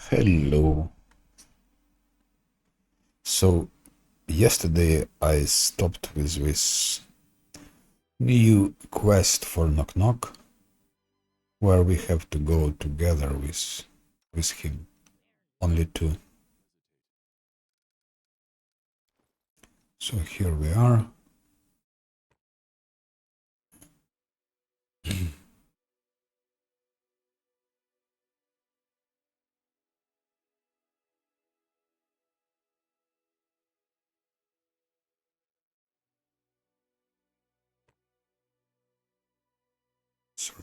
Hello. So yesterday I stopped with this new quest for Knock Knock, where we have to go together with him. Only two. So here we are.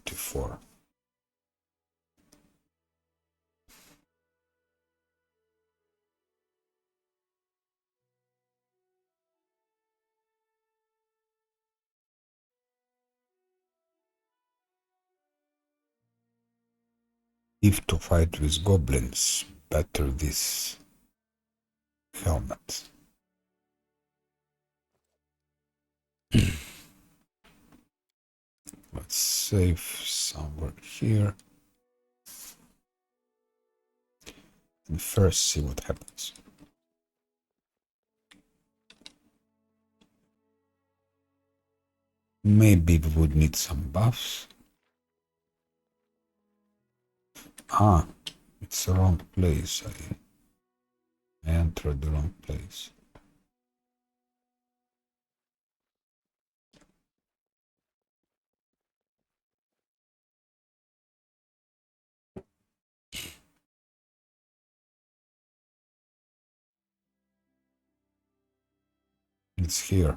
34. If to fight with goblins, better this helmet. Let's save somewhere here. And first see what happens. Maybe we would need some buffs. Ah, it's the wrong place. I entered the wrong place. It's here.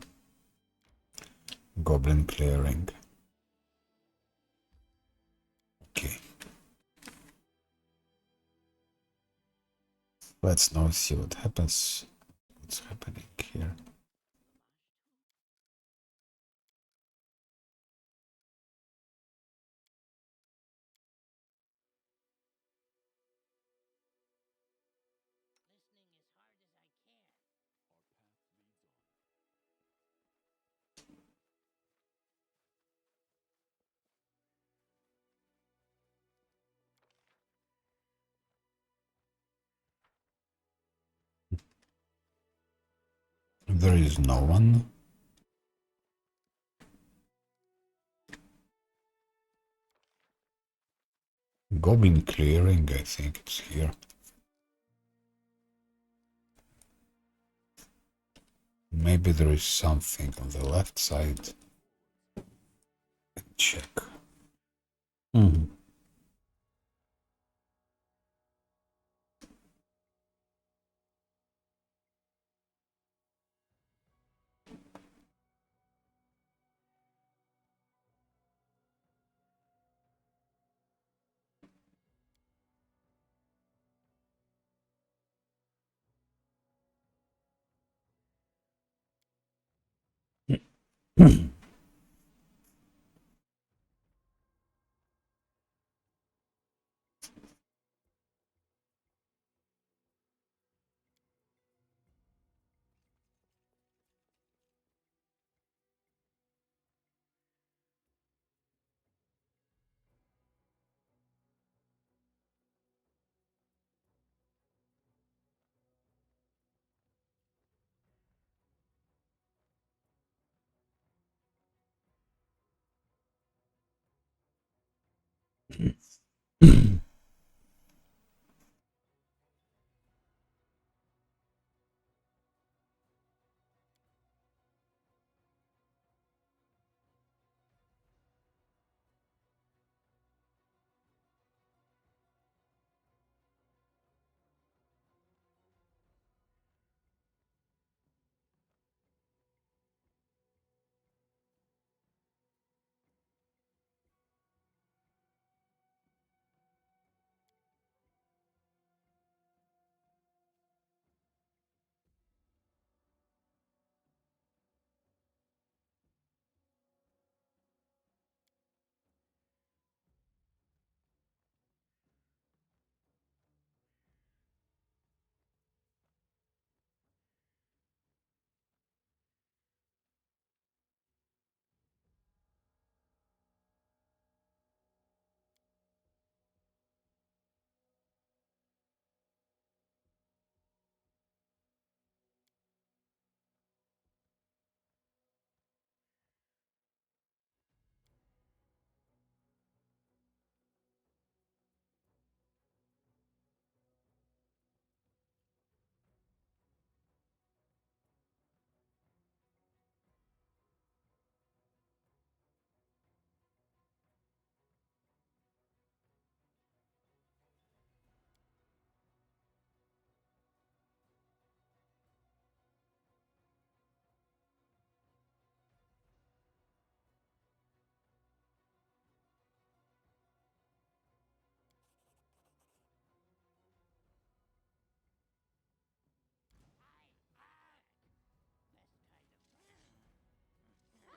Goblin clearing. Okay. Let's now see what happens. What's happening here? There is no one. Goblin clearing, I think it's here. Maybe there is something on the left side. Check. Mm-hmm.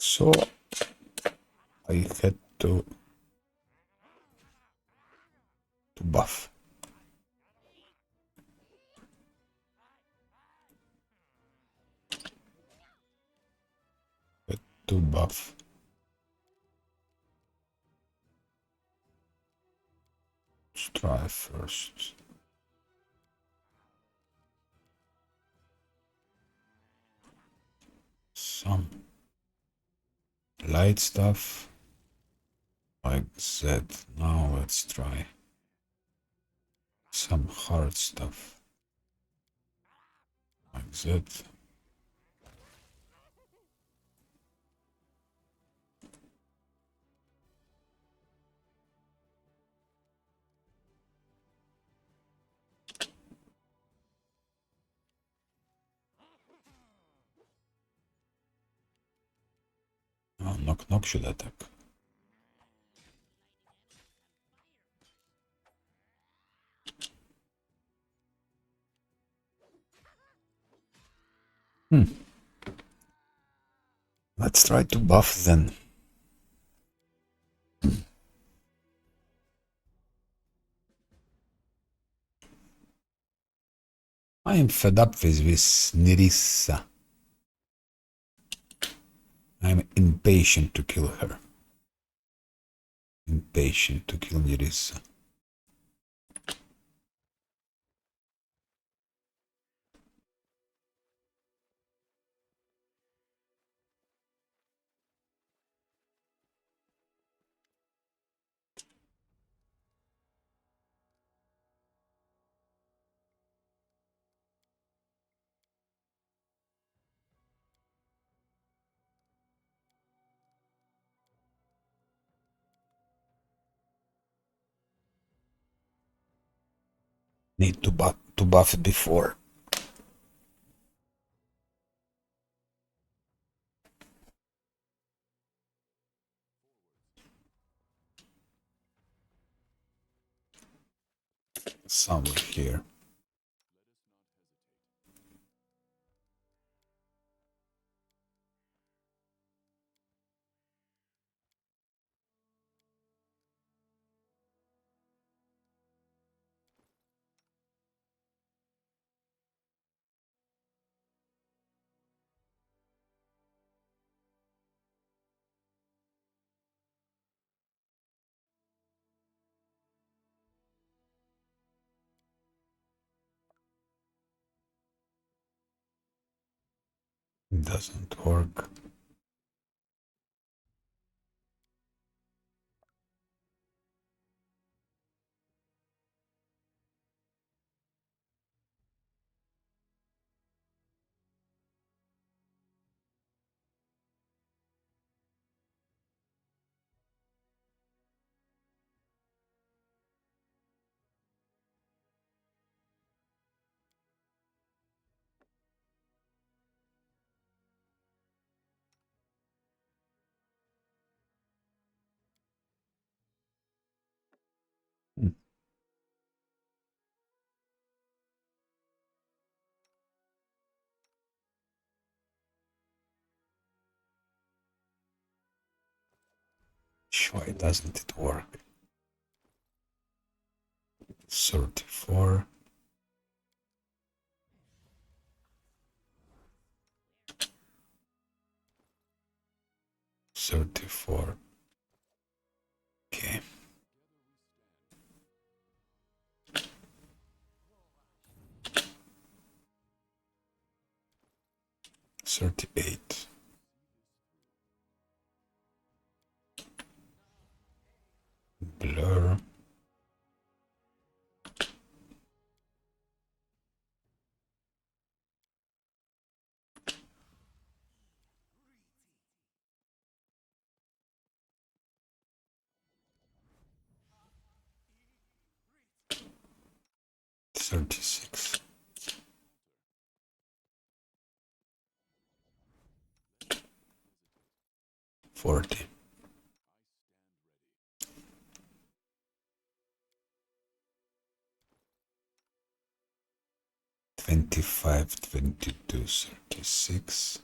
So I had to buff. Had to buff. Let's try first. Some light stuff. Like that. Now let's try some hard stuff. Like that. Oh, knock should attack. Let's try to buff then. I am fed up with this Nerissa. I'm impatient to kill her. Impatient to kill Nerissa. Need to buff before. Somewhere here. It doesn't work. Why doesn't it work? 34. 34. Okay. 38. Blur. $36. 40. 25, 22, 36.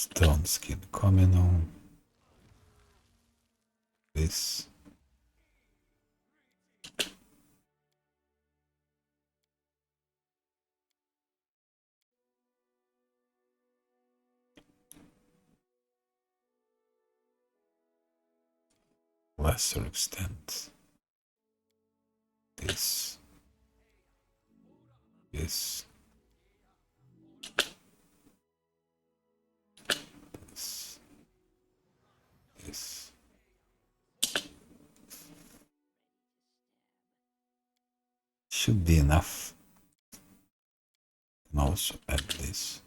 Stone skin communal. This. Lesser extent. This. This. This. This. Should be enough. And also add this.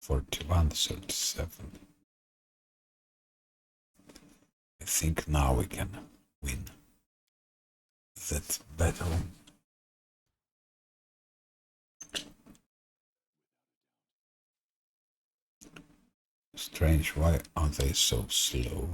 41, 37. I think now we can win that battle. Strange, why are they so slow?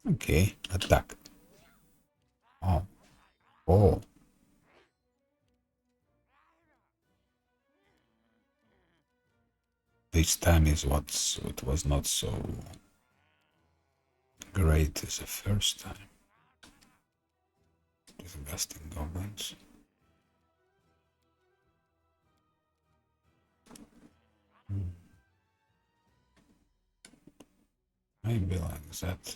Okay, attack. Oh, oh. This time is what was not so great as the first time. Disgusting goblins. Maybe like that.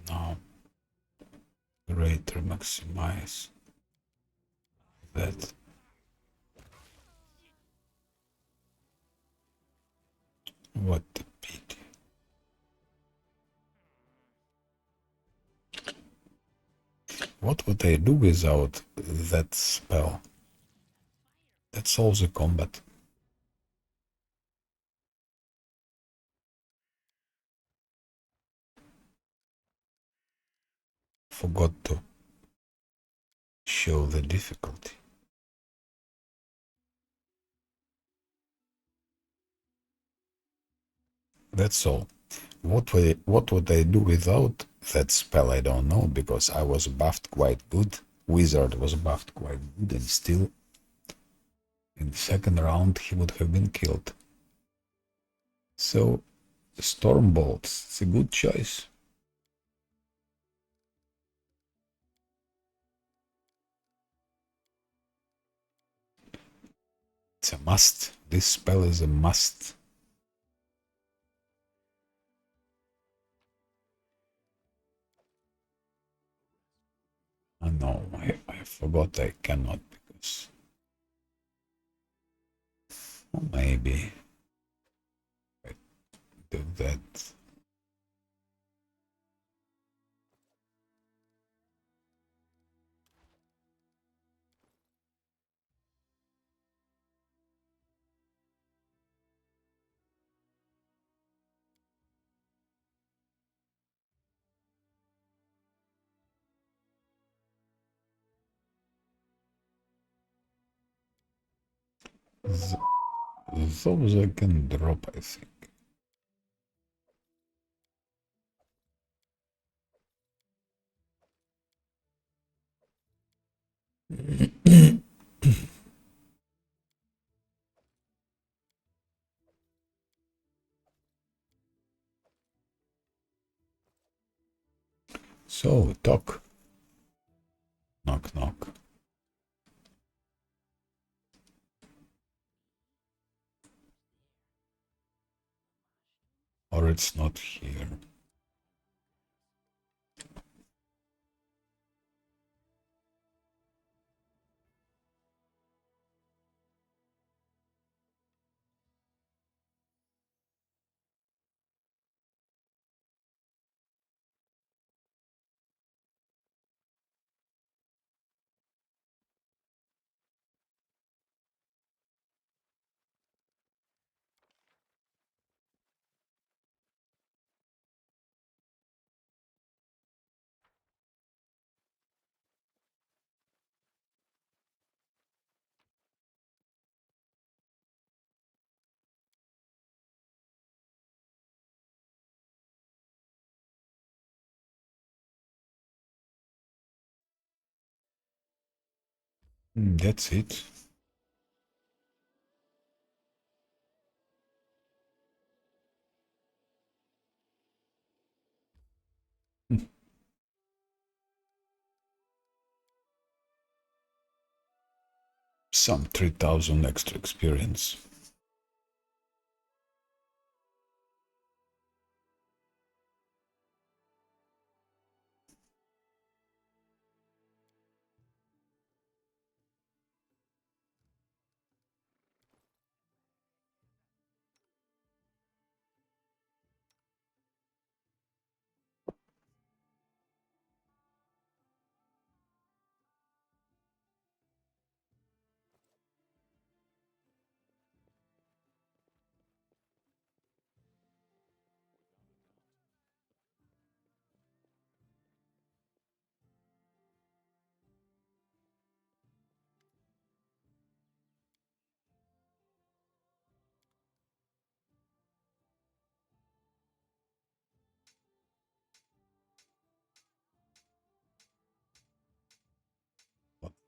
No. Greater maximize that. What a pity. What would I do without that spell? That solves the combat. Forgot to show the difficulty. That's all. What would I do without that spell? I don't know, because I was buffed quite good. Wizard was buffed quite good, and still in the second round he would have been killed. So Stormbolt, it's a good choice. It's a must. This spell is a must. I know, I forgot I cannot, because maybe I do that. Those I can drop, I think. So, talk. Knock, knock. Or it's not here. That's it. Some 3,000 extra experience.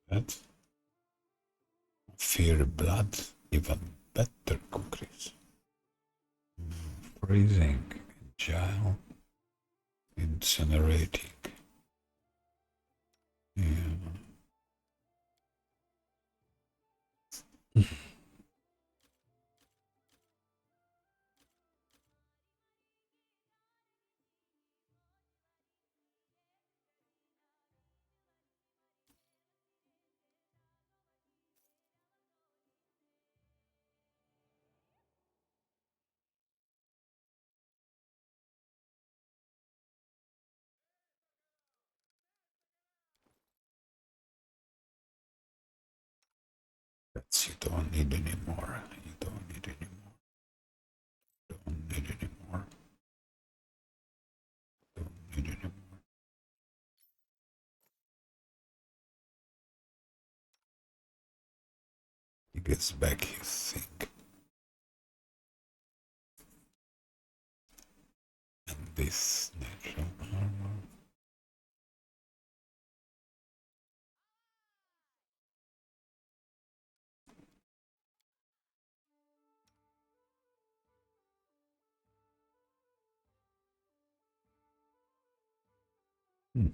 That fear blood, even better cookies. Freezing, agile, incinerating. Yeah. 'Cause you don't need any more. You don't need any more. Don't need any more. Don't need any more. He gets back his thing. And this natural armor. Hmm.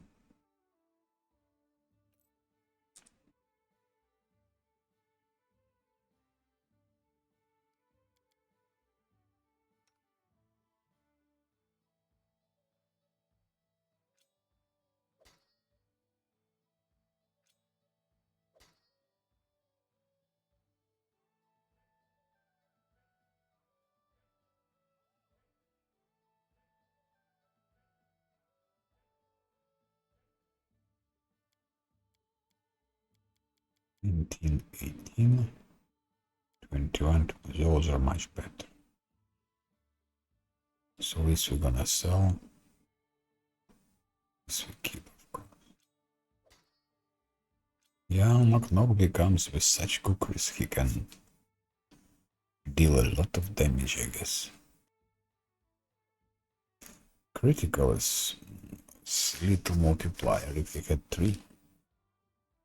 Nineteen, 18, 21. Those are much better. So this we're gonna sell. This we keep, of course. Yeah, Knock Knock becomes with such cookies he can deal a lot of damage, I guess. Critical is little multiplier. If he had 3,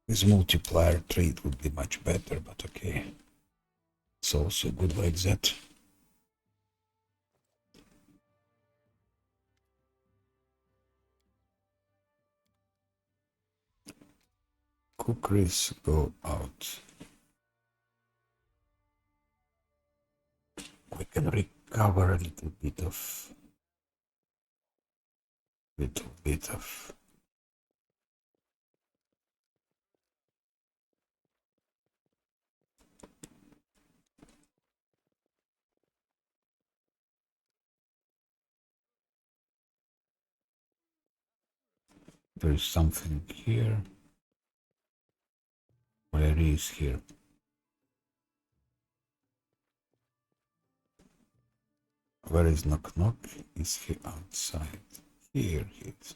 his multiplier trait would be much better, but okay. It's also good like that. Kukris go out. We can recover a little bit of there's something here. Where is here? Where is Knock Knock? Is he outside? Here he is.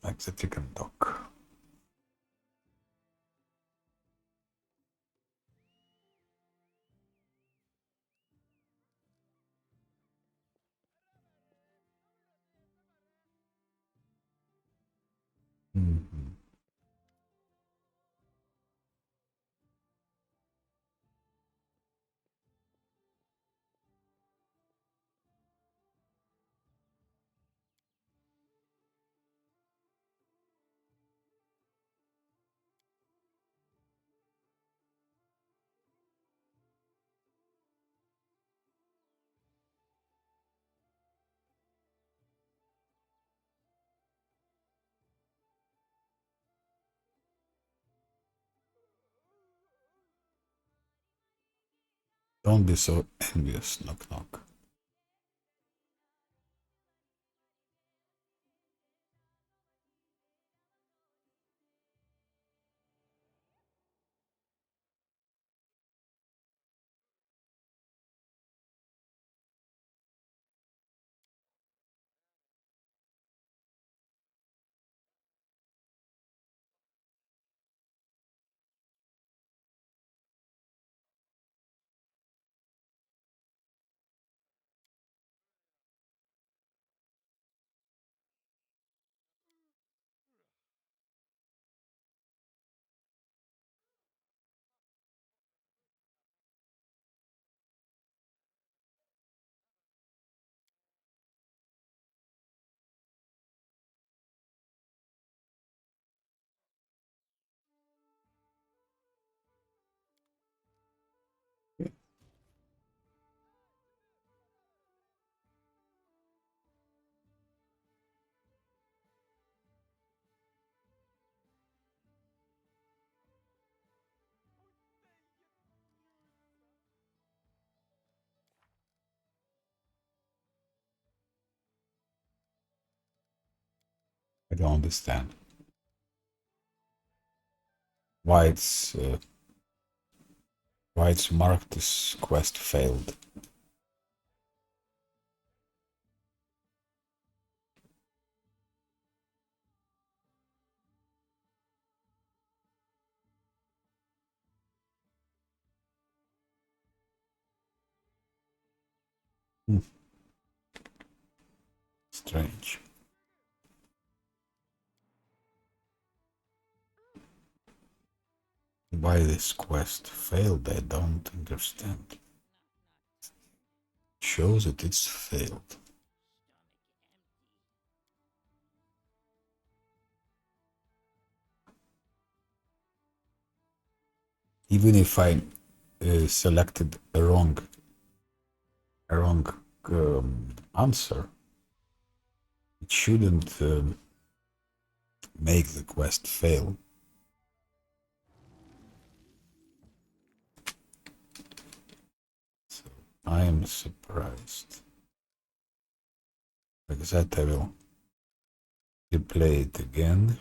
Like the chicken dog. Mm-hmm. Don't be so envious, Knock Knock. I don't understand why it's marked this quest failed. Hmm. Strange. Why this quest failed, I don't understand. Shows that it's failed. Even if I selected a wrong answer, it shouldn't make the quest fail. So I am surprised. Like that, I will replay it again.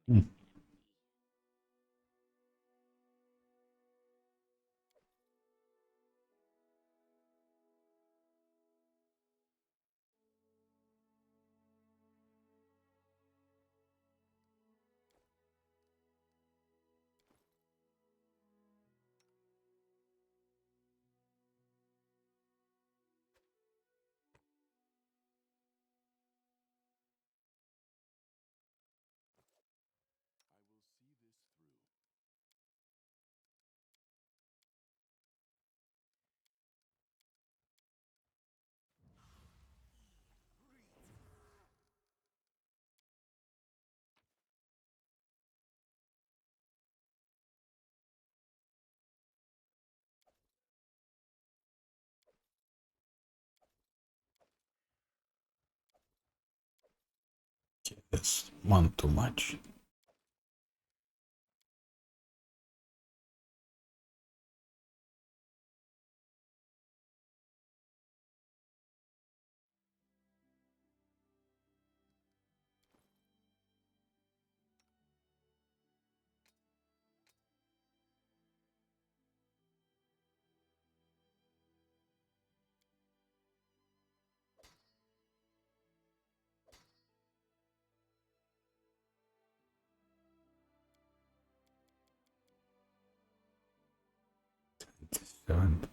Hmm. Okay, that's one too much. Seven.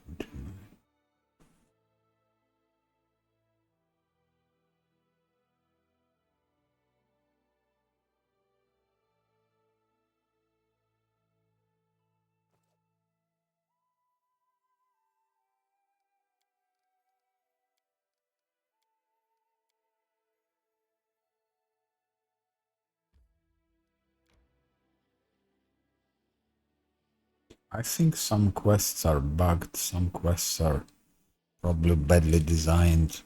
I think some quests are bugged, some quests are probably badly designed.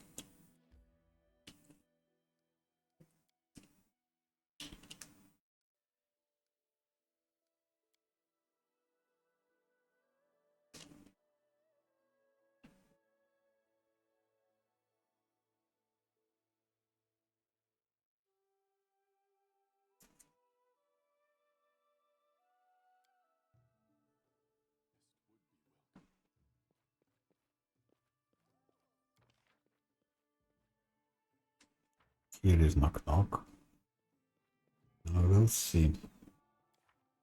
Here is knock knock. We'll see.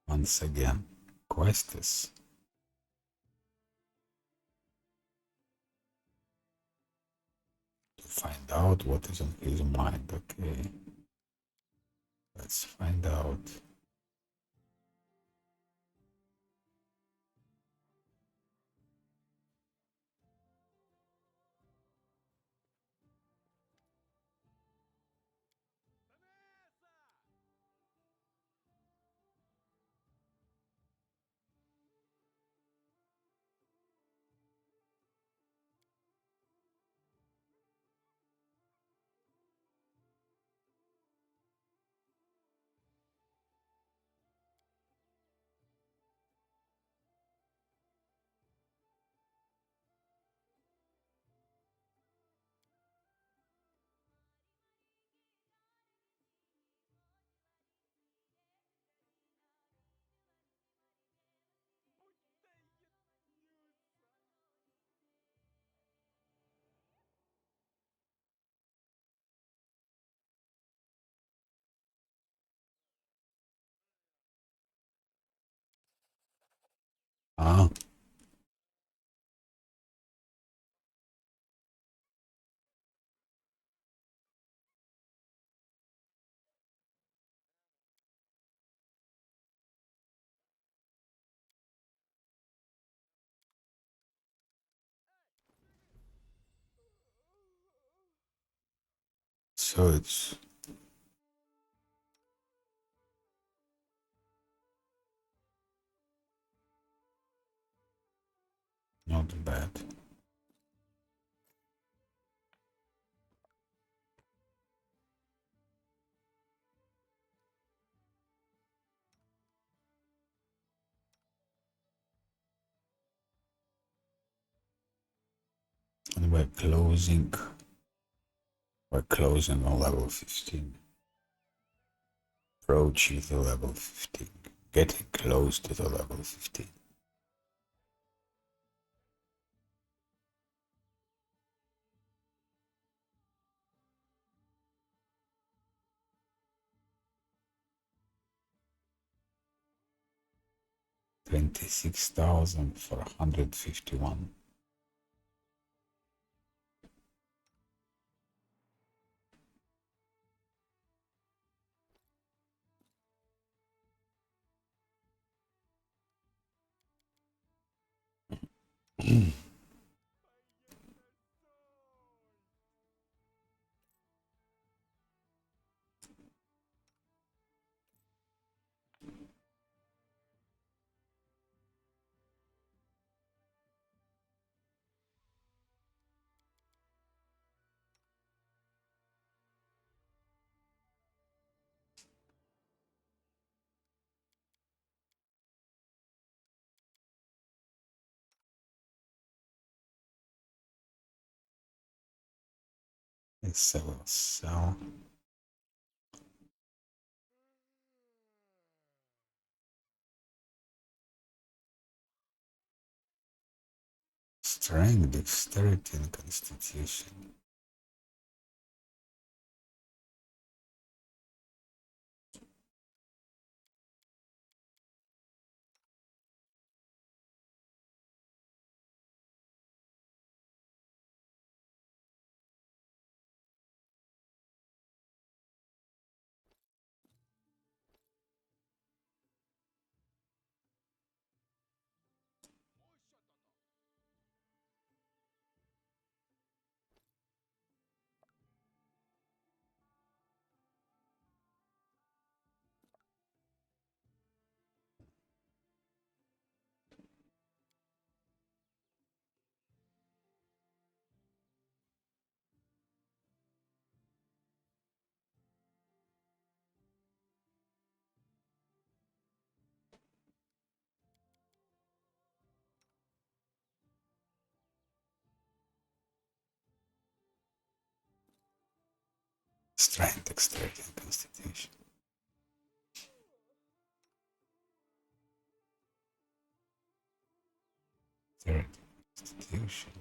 Once again, quest is to find out what is on his mind. Okay, let's find out. Ah, so it's not bad. And we're closing on level 15. Approaching the level 15. Getting close to the level 15. $26,451. It's a cell. Strength, dexterity, and constitution. Strength, dexterity, and constitution. Dexterity, constitution.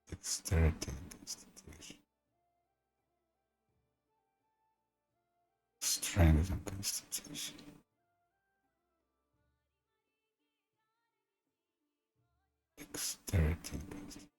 Dexterity, and constitution. Strength and constitution. Dexterity and constitution.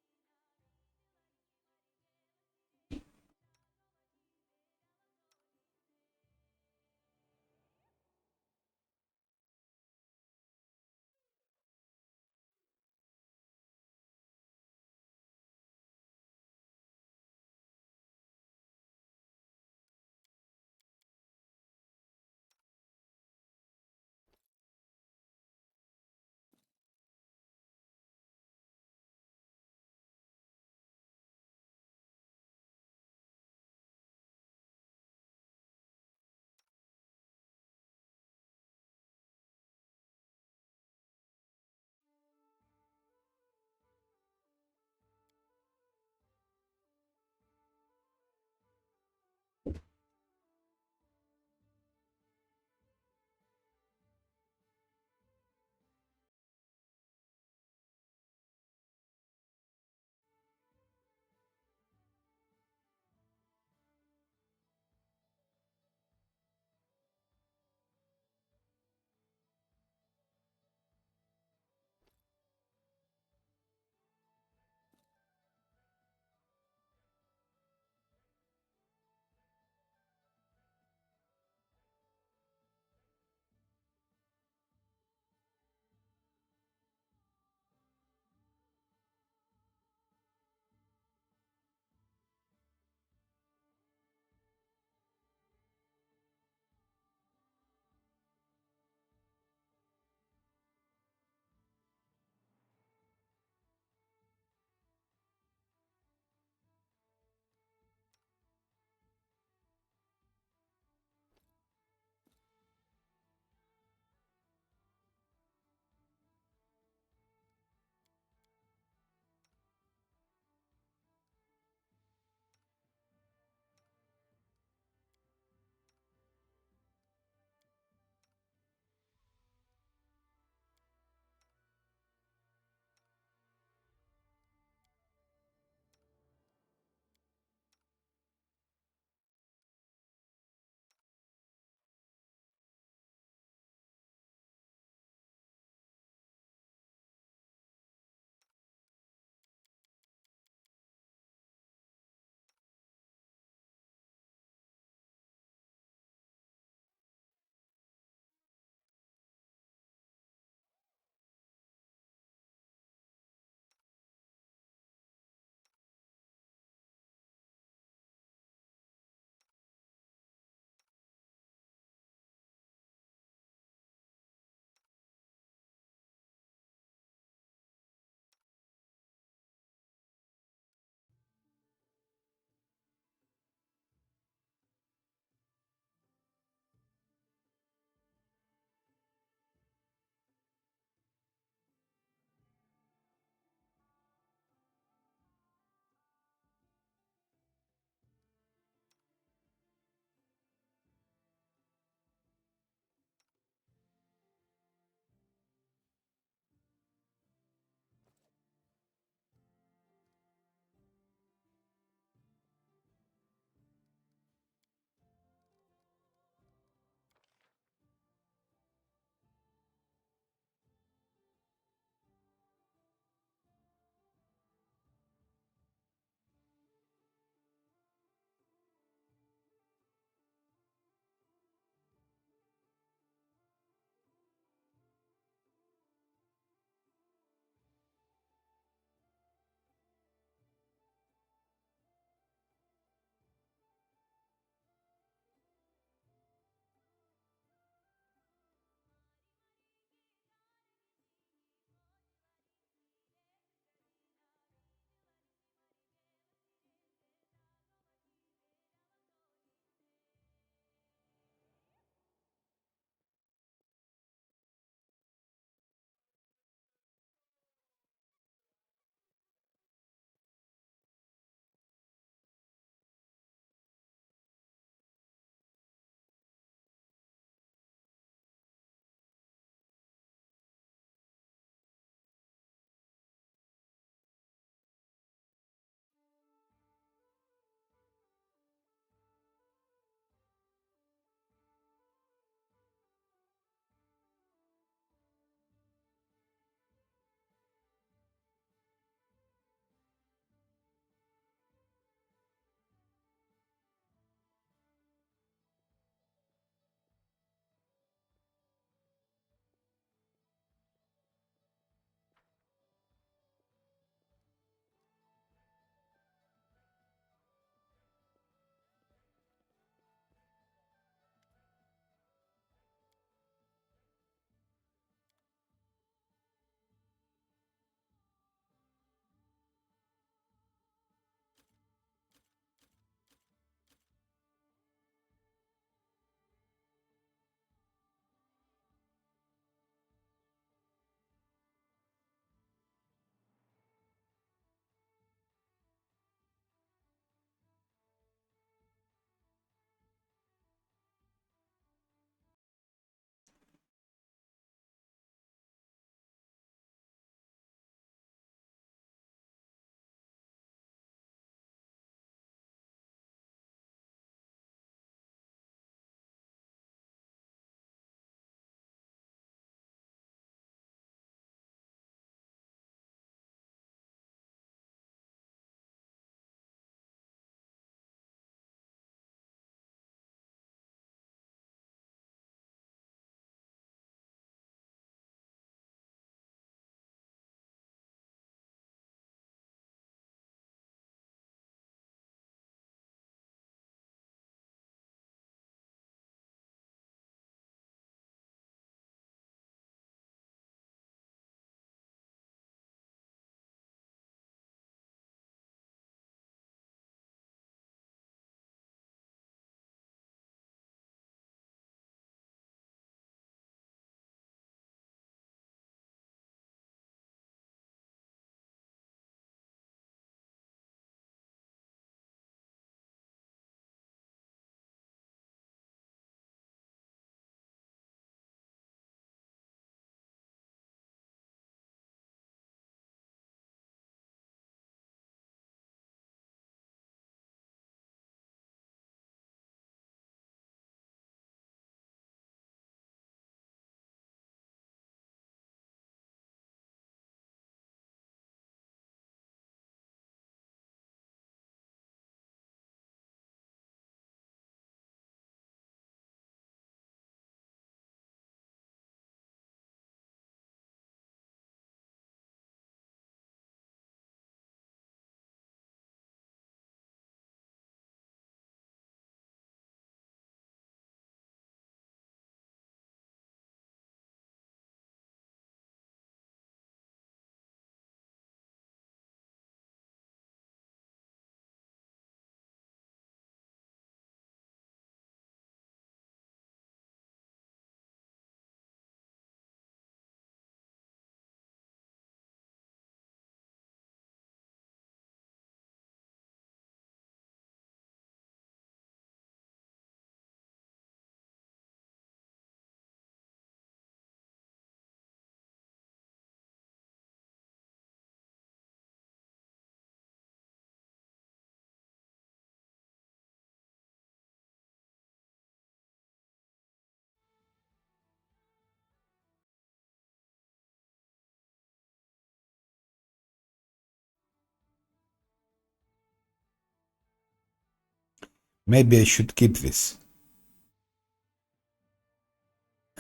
Maybe I should keep this.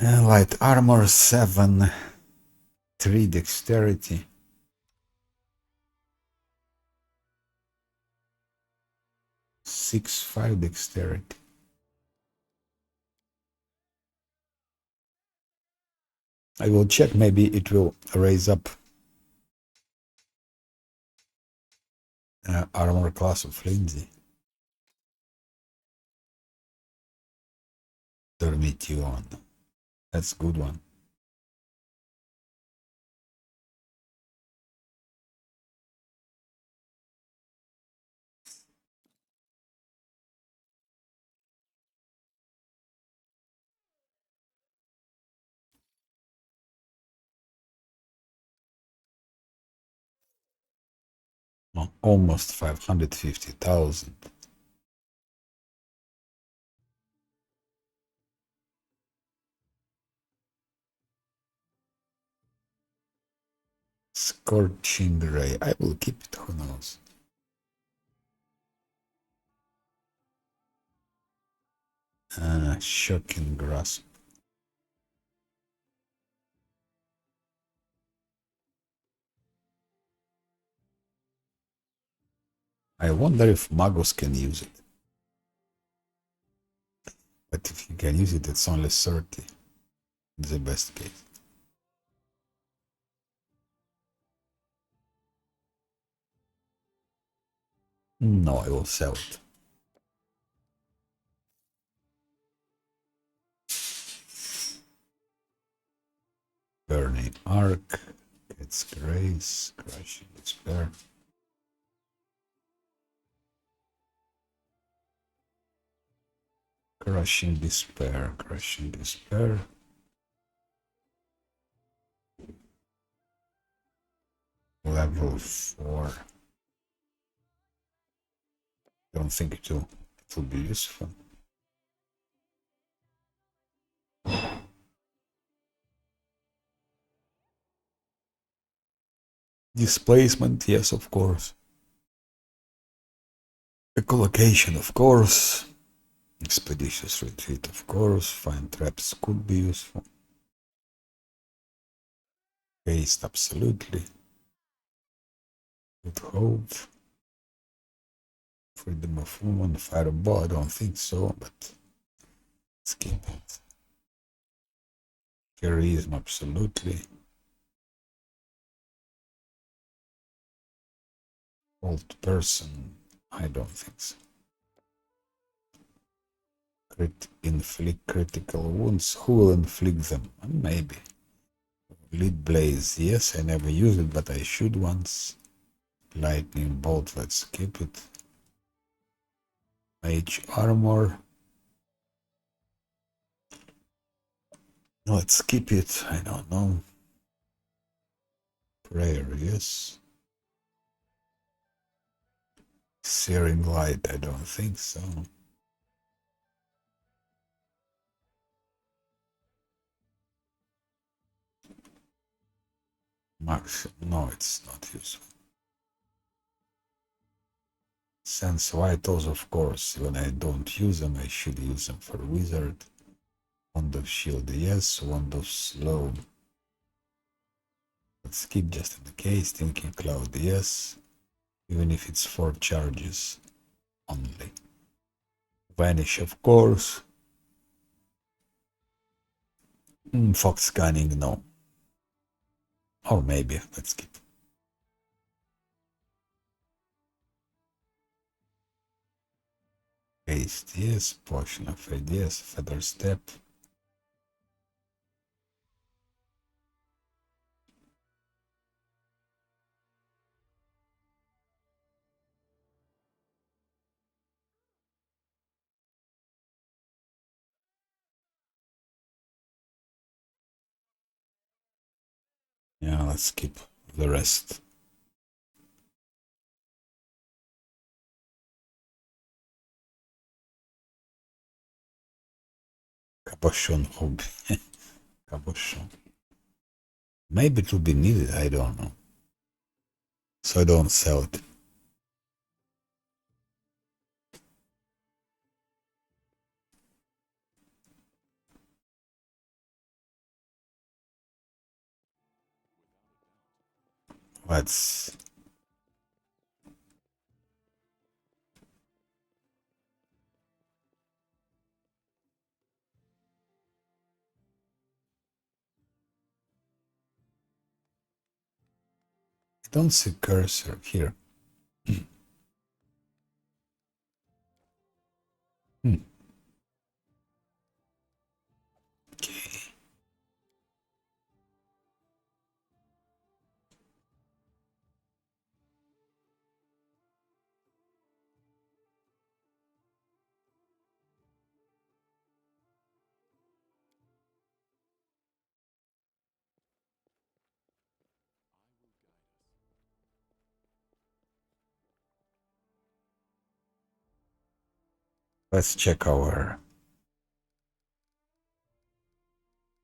Light armor 7, 3 dexterity. 6, 5 dexterity. I will check, maybe it will raise up armor class of Lindsay. Turn it on. That's a good one. Oh, almost 550,000. Scorching ray. I will keep it, who knows. Shocking grasp. I wonder if Magos can use it. But if you can use it, it's only 30. It's the best case. No, I will sell it. Burning Arc. It's Grace. Crushing Despair. Crushing Despair. Crushing Despair. Level 4. Don't think it will be useful. Displacement, yes, of course. Echolocation, of course. Expeditious retreat, of course. Find traps could be useful. Haste, absolutely. Good hope. Freedom of movement, fireball, I don't think so, but skip it. Charisma, absolutely. Old person, I don't think so. Inflict critical wounds. Who will inflict them? Maybe. Lead blaze, yes, I never use it, but I should once. Lightning bolt, let's skip it. Mage armor. Let's skip it, I don't know. Prayer, yes. Searing light, I don't think so. Max, no, it's not useful. Sense vitals, of course. When I don't use them, I should use them for wizard. Wand of shield, yes. Wand of slow. Let's skip just in case. Thinking cloud, yes. Even if it's 4 charges only. Vanish, of course. Fox scanning, no. Or maybe, let's skip. Haste, yes. Potion of fade, yes. Feather step. Yeah, let's skip the rest. Cabochon hobby. Cabochon. Maybe it will be needed, I don't know. So I don't sell it. Let's don't see cursor here. Hmm. Okay. Let's check our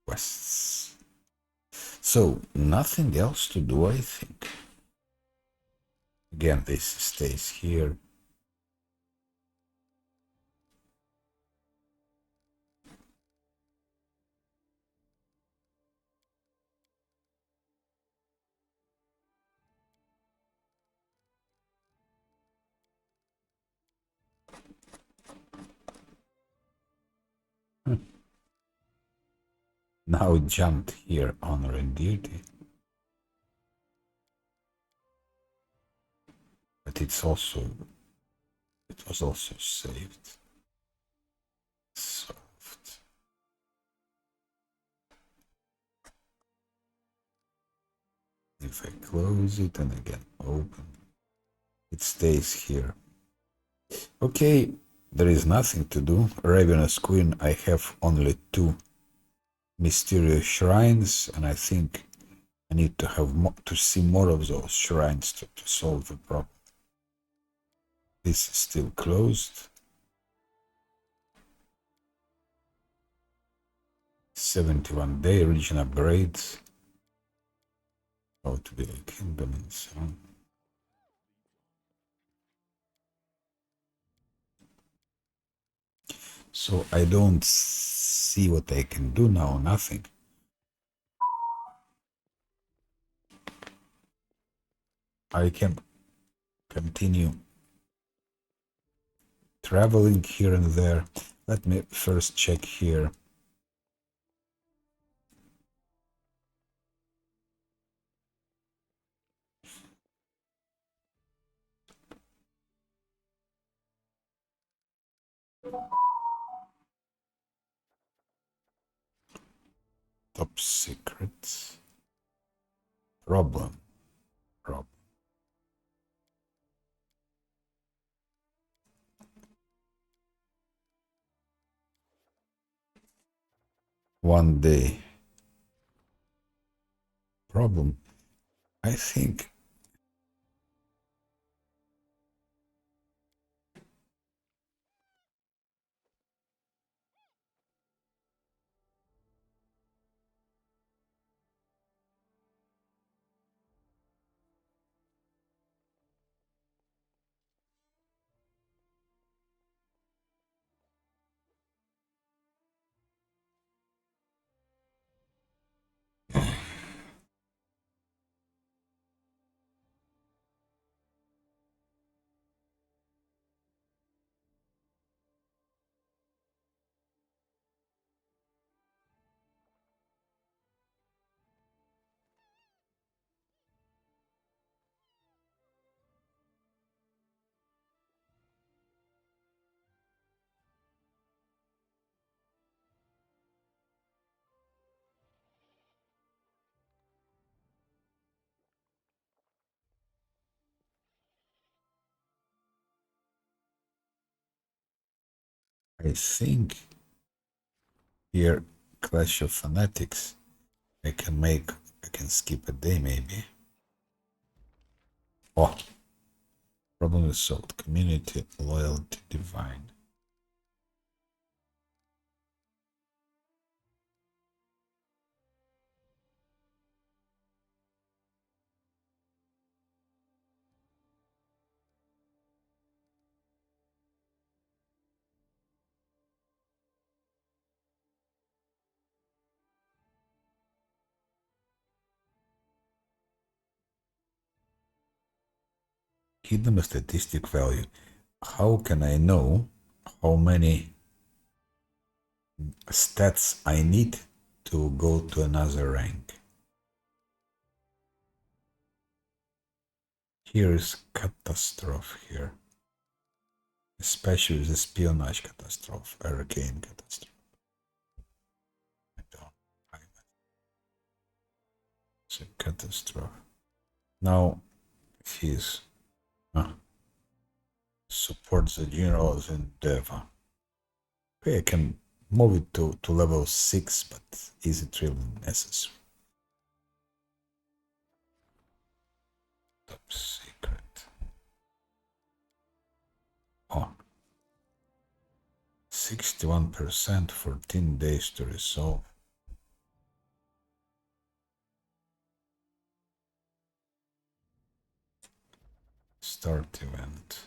quests. So nothing else to do, I think. Again, this stays here. Now it jumped here, honor and duty. But it was also saved. Soft. If I close it and again open, it stays here. Okay, there is nothing to do. Ravenous Queen, I have only 2 mysterious shrines, and I think I need to have to see more of those shrines to solve the problem. This is still closed. 71-day region upgrades. How to build a kingdom and so on. So I don't see what I can do now, nothing. I can continue traveling here and there. Let me first check here. Top secrets. Problem. 1 day. Problem. I think here Clash of Fanatics. I can skip a day maybe. Oh, problem is solved. Community loyalty divine. Hidden statistic value. How can I know how many stats I need to go to another rank? Here is catastrophe here. Especially the espionage catastrophe, arcane catastrophe. I don't find it. It's a catastrophe. Now he's supports the generals in Deva. Okay, I can move it to level 6, but is it really necessary? Top secret. Oh. 61%, 14 days to resolve. Start event.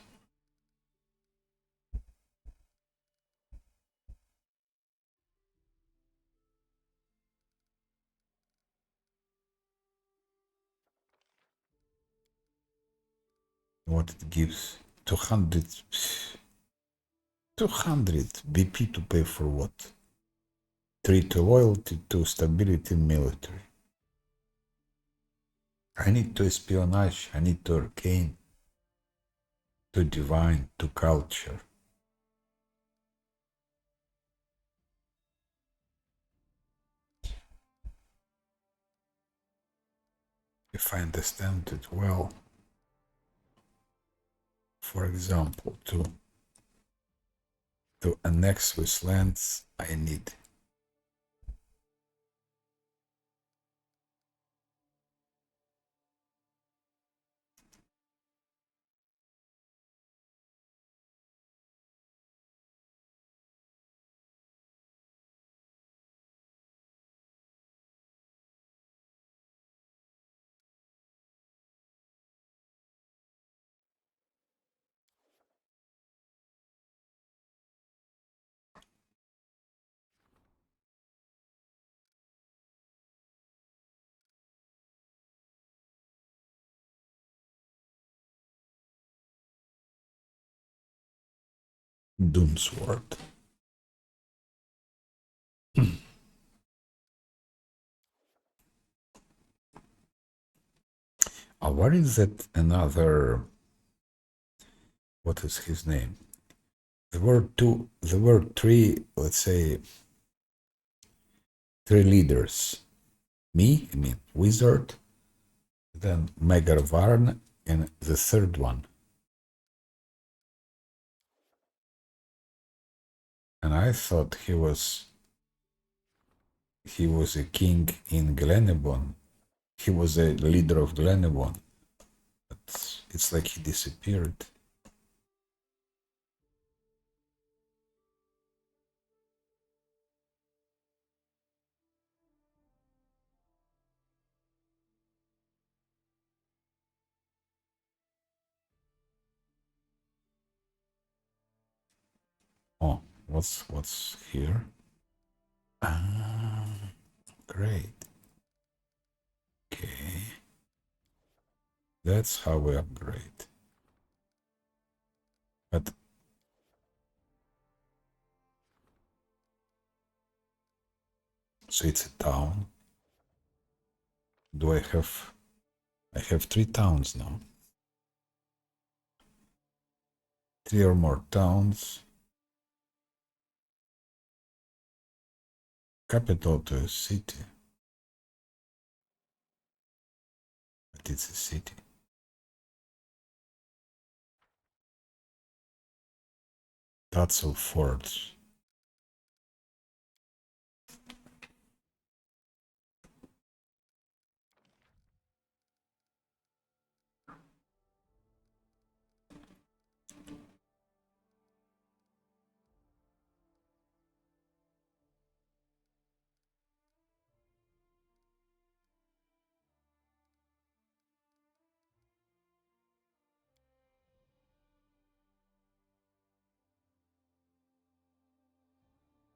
What it gives? 200 BP to pay for what? 3 to loyalty, 2 stability in military. I need to espionage, I need to arcane, to divine, to culture. If I understand it well, for example, to annex with lands, I need Doomsword. What is that another, what is his name? There were three, let's say, three leaders. Me, I mean, Wizard, then Megarvarn, and the third one. And I thought he was a king in Glenebon. He was a leader of Glenebon. But it's like he disappeared. Oh, what's here? Ah, great. Okay. That's how we upgrade. But so it's a town. Do I have 3 towns now. 3 or more towns. Capital to a city. But it's a city. Tatzel Forge.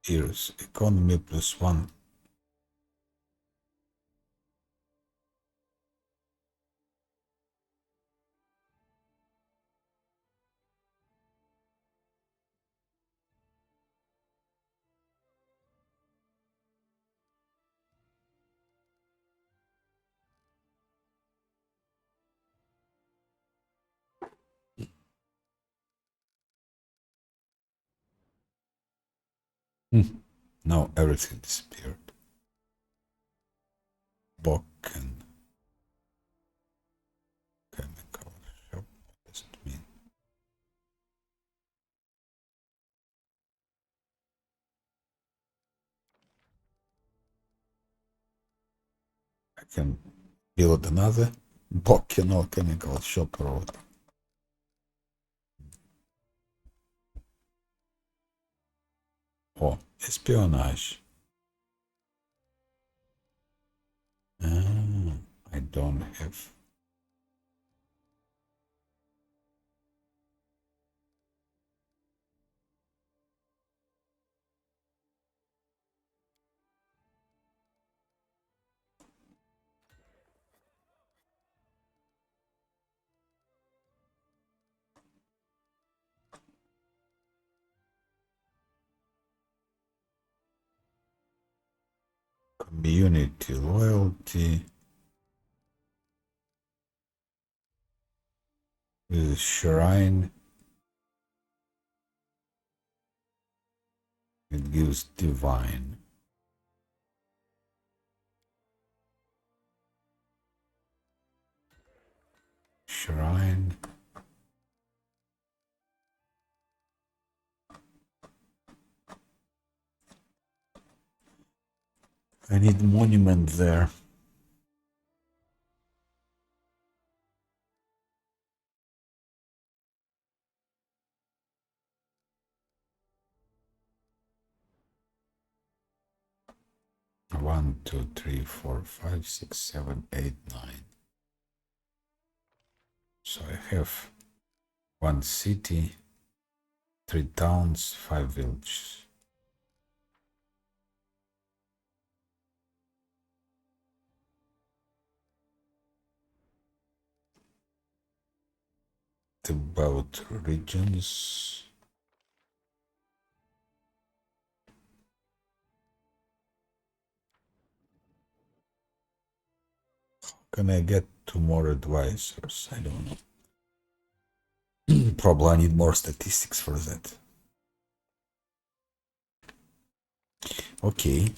Here's economy +1. Now everything disappeared. Book and chemical shop. What does it mean? I can build another Bokino chemical shop road. Oh, espionage. Ah, I don't have. Community loyalty. Shrine. It gives divine. Shrine. I need monument there. One, two, three, four, five, six, seven, eight, nine. So I have one city, 3 towns, 5 villages. About regions. Can I get 2 more advisors? I don't know. Probably I need more statistics for that. Okay.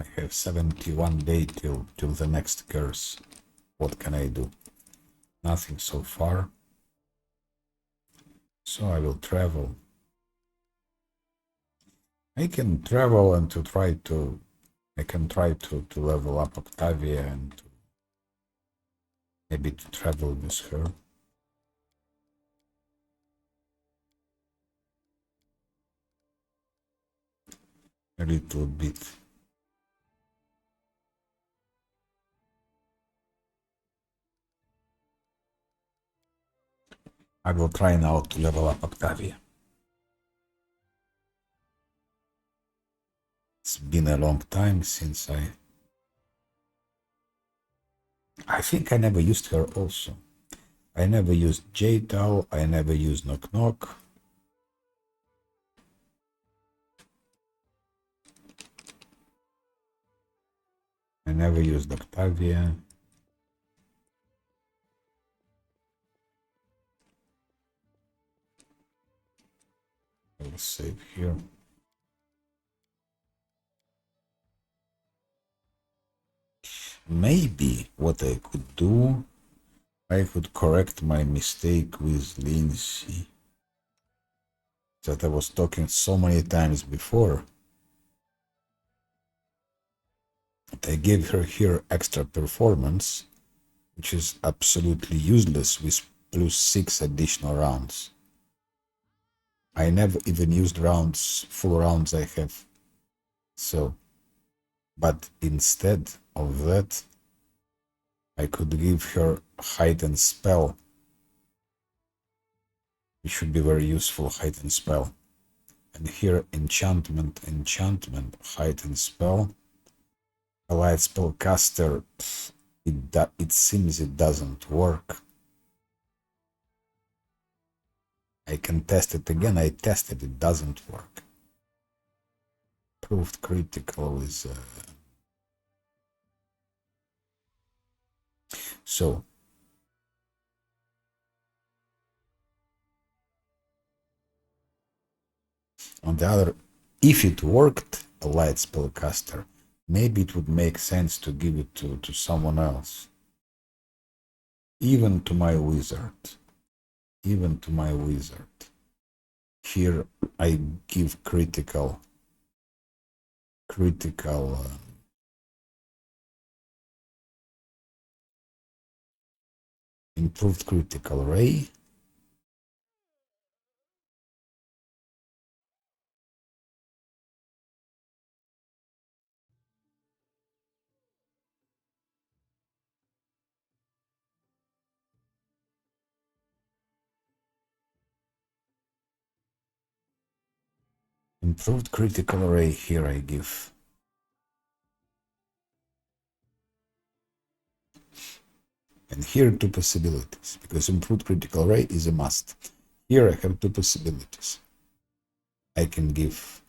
I have 71 days till the next curse. What can I do? Nothing so far. So I will travel. I can travel and I can try to level up Octavia and maybe to travel with her. A little bit. I will try now to level up Octavia. It's been a long time since I think I never used her also. I never used J-Tau, I never used Knock Knock. I never used Octavia. I will save here. Maybe what I could do, I could correct my mistake with Lindsay that I was talking so many times before. I gave her here extra performance, which is absolutely useless with +6 additional rounds. I never even used full rounds I have. So, but instead of that, I could give her heightened spell. It should be very useful heightened spell. And here enchantment, heightened spell. Allied spellcaster, it seems it doesn't work. I can test it again. I tested it, doesn't work. Proved critical is so. On the other, if it worked, a light spellcaster, maybe it would make sense to give it to someone else. Even to my wizard. Even to my wizard. Here I give critical improved critical ray. Improved critical ray here I give. And here two possibilities, because improved critical ray is a must. Here I have two possibilities. I can give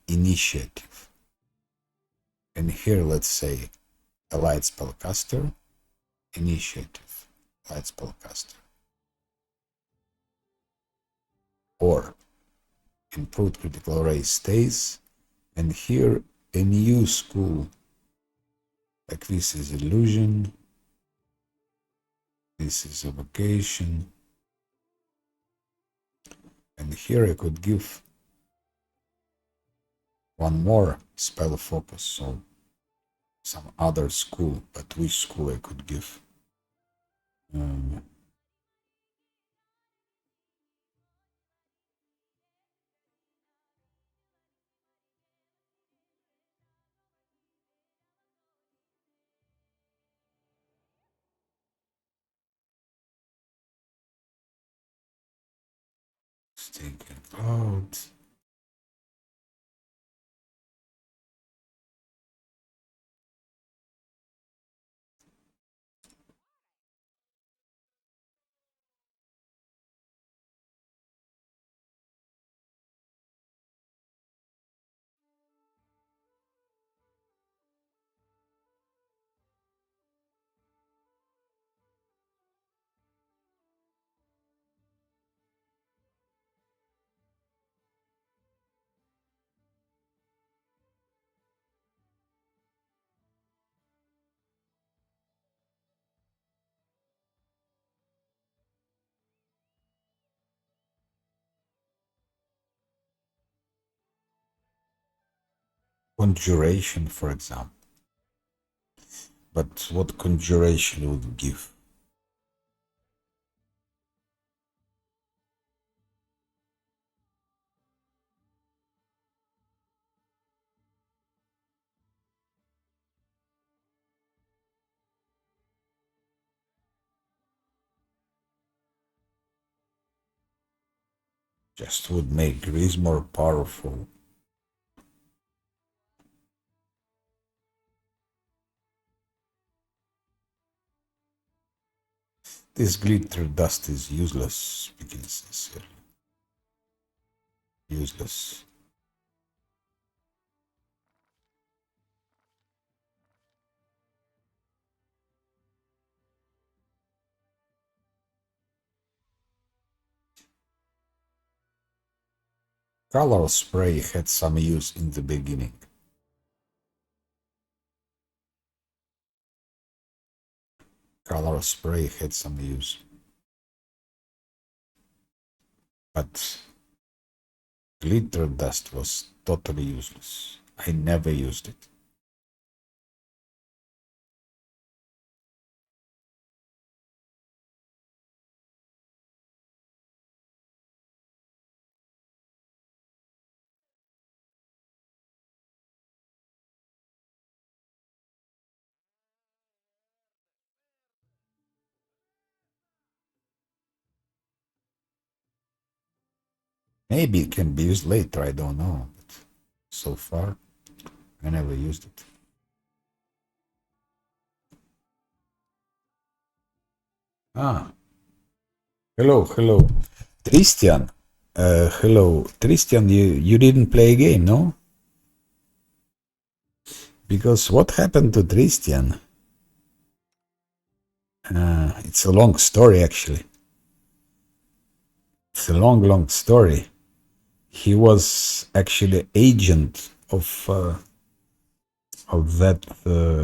initiative. And here let's say a light spellcaster, initiative, light spellcaster. Or improved critical ray stays, and here a new school, like this is illusion, this is evocation, and here I could give one more spell focus, so some other school, but which school I could give? Thinking about conjuration, for example. But what conjuration would give? Just would make Grease more powerful. This glitter dust is useless, speaking sincerely. Useless. Color spray had some use in the beginning. Color spray had some use. But glitter dust was totally useless. I never used it. Maybe it can be used later, I don't know. But so far, I never used it. Ah, hello. Christian. Hello. Christian, you didn't play a game, no? Because what happened to Christian? It's a long story, actually. It's a long story. He was actually agent of that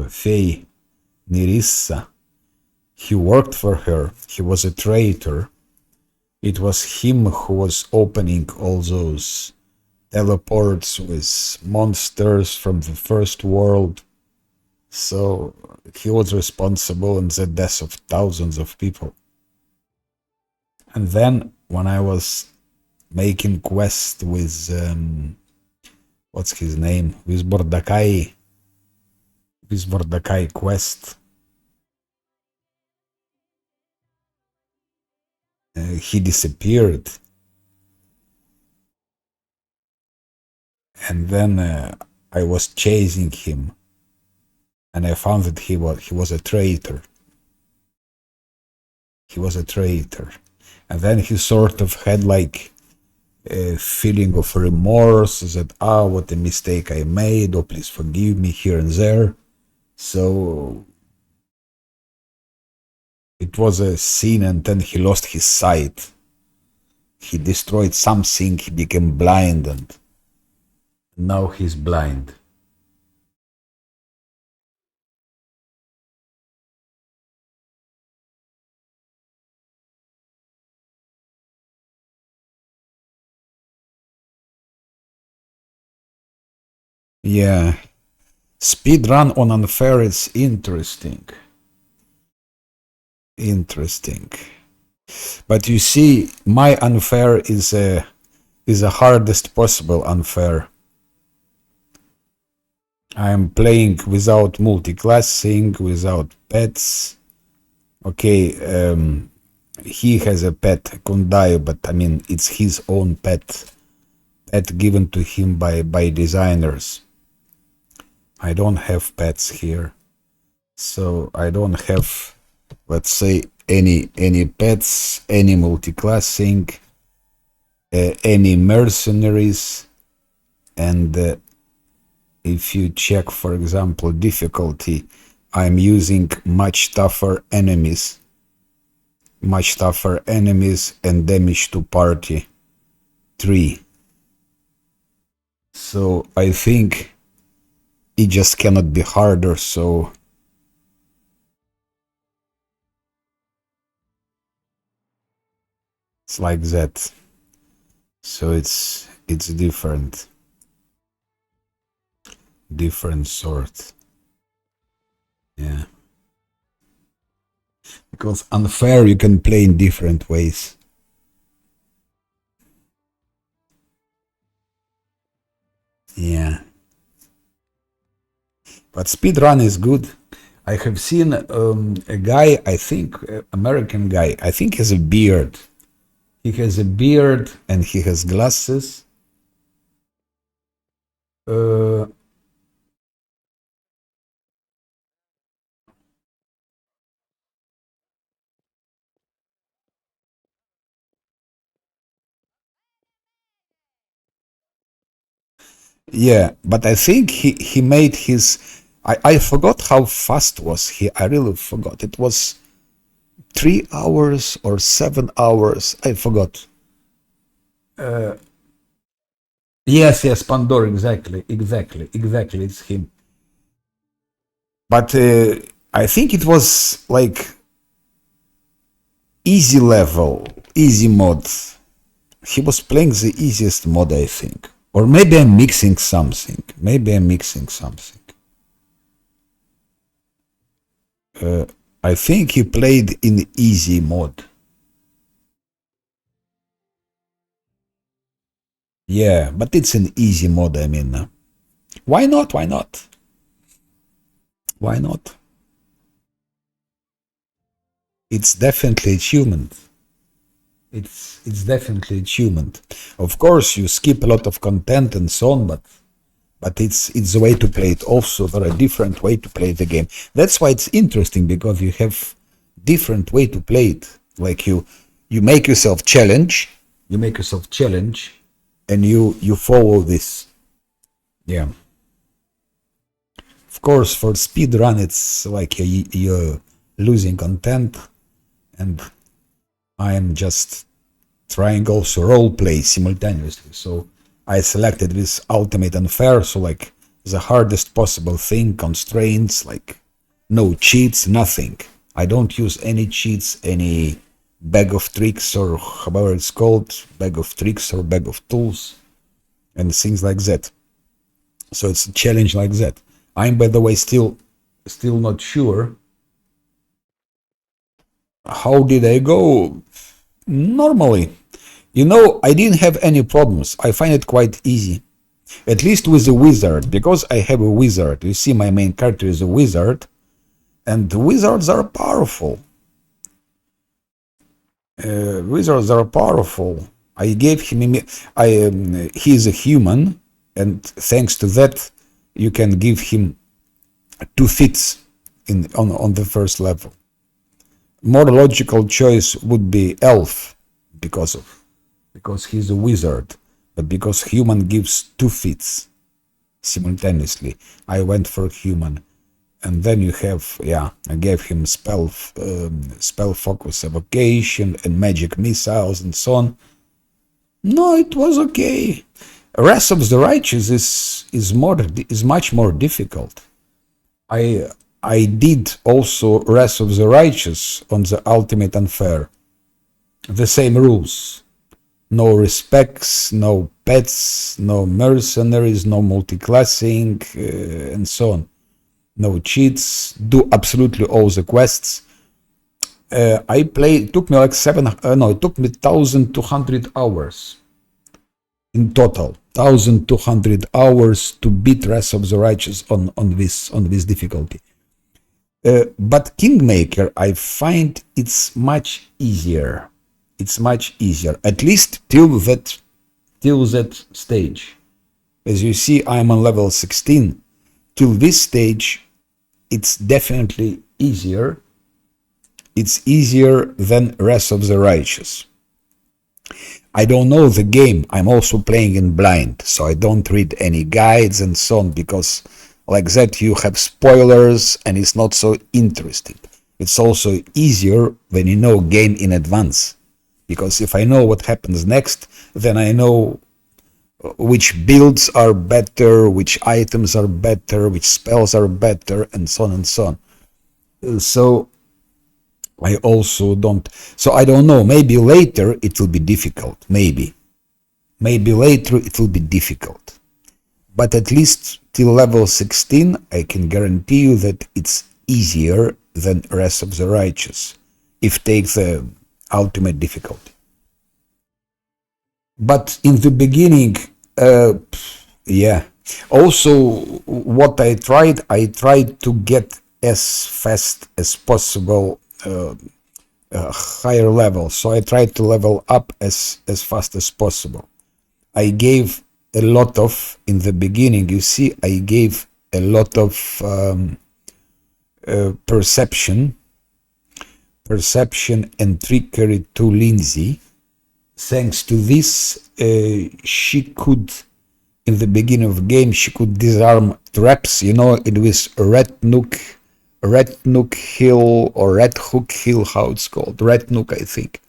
Faye Nerissa. He worked for her. He was a traitor. It was him who was opening all those teleports with monsters from the first world. So he was responsible in the death of thousands of people. And then when I was making quest with what's his name, with Bordakai quest, he disappeared, and then I was chasing him, and I found that he was a traitor. He was a traitor, and then he sort of had like a feeling of remorse that what a mistake I made, oh please forgive me here and there. So it was a scene, and then he lost his sight. He destroyed something, he became blind, and now he's blind. Yeah, speedrun on unfair is interesting. Interesting. But you see, my unfair is the hardest possible unfair. I am playing without multi-classing, without pets. Okay, he has a pet, Kundai, but I mean, it's his own pet given to him by designers. I don't have pets here, so I don't have, let's say, any pets, any multi-classing, any mercenaries, and if you check, for example, difficulty, I'm using much tougher enemies and damage to party 3. So I think it just cannot be harder, so it's like that. So it's different sort. Yeah. Because unfair you can play in different ways. Yeah. But speedrun is good. I have seen a guy, I think, American guy, I think has a beard. He has a beard and he has glasses. Yeah, but I think he made his. I forgot how fast was he. I really forgot. It was 3 hours or 7 hours. I forgot. Yes, Pandora. Exactly. It's him. But I think it was like easy level, easy mod. He was playing the easiest mod, I think. Or maybe I'm mixing something. I think he played in easy mode. Yeah, but it's an easy mode, I mean. Why not? Why not? It's definitely achievement. It's definitely achievement. Of course, you skip a lot of content and so on, but it's the way to play it. Also, there are different way to play the game. That's why it's interesting, because you have different way to play it. Like you make yourself challenge, and you follow this. Yeah. Of course, for speedrun, it's like you're losing content, and I am just trying also role play simultaneously. So I selected this ultimate unfair, so like the hardest possible thing, constraints, like no cheats, nothing. I don't use any cheats, any bag of tricks or however it's called, bag of tricks or bag of tools and things like that. So it's a challenge like that. I'm, by the way, still not sure how did I go. Normally, I didn't have any problems. I find it quite easy, at least with the wizard, because I have a wizard. You see, my main character is a wizard, and wizards are powerful. Wizards are powerful. I gave him. He is a human, and thanks to that, you can give him 2 feats on the first level. More logical choice would be elf, because he's a wizard, but because human gives 2 feats simultaneously, I went for human. And then you have, I gave him spell focus, evocation, and magic missiles, and so on. No, it was okay. Wrath of the Righteous is much more difficult. I did also Wrath of the Righteous on the Ultimate Unfair. The same rules. No respects, no pets, no mercenaries, no multiclassing, and so on. No cheats, do absolutely all the quests. It took me like it took me 1,200 hours in total. 1,200 hours to beat Wrath of the Righteous on this difficulty. But Kingmaker, I find it's much easier. It's much easier, at least till that stage. As you see, I'm on level 16. Till this stage, it's definitely easier. It's easier than Wrath of the Righteous. I don't know the game. I'm also playing in blind, so I don't read any guides and so on, because like that you have spoilers and it's not so interesting. It's also easier when you know game in advance, because if I know what happens next, then I know which builds are better, which items are better, which spells are better, and so on and so on. So I also don't. So I don't know. Maybe later it will be difficult. Maybe later it will be difficult. But at least till level 16, I can guarantee you that it's easier than Wrath of the Righteous, if take the ultimate difficulty. But in the beginning, also what I tried to get as fast as possible higher level. So I tried to level up as fast as possible. I gave a lot of, in the beginning, you see, I gave a lot of perception and trickery to Lindsay. Thanks to this, she could, in the beginning of the game, she could disarm traps. It was Red Nook Hill or Red Hook Hill, how it's called, Red Nook, I think.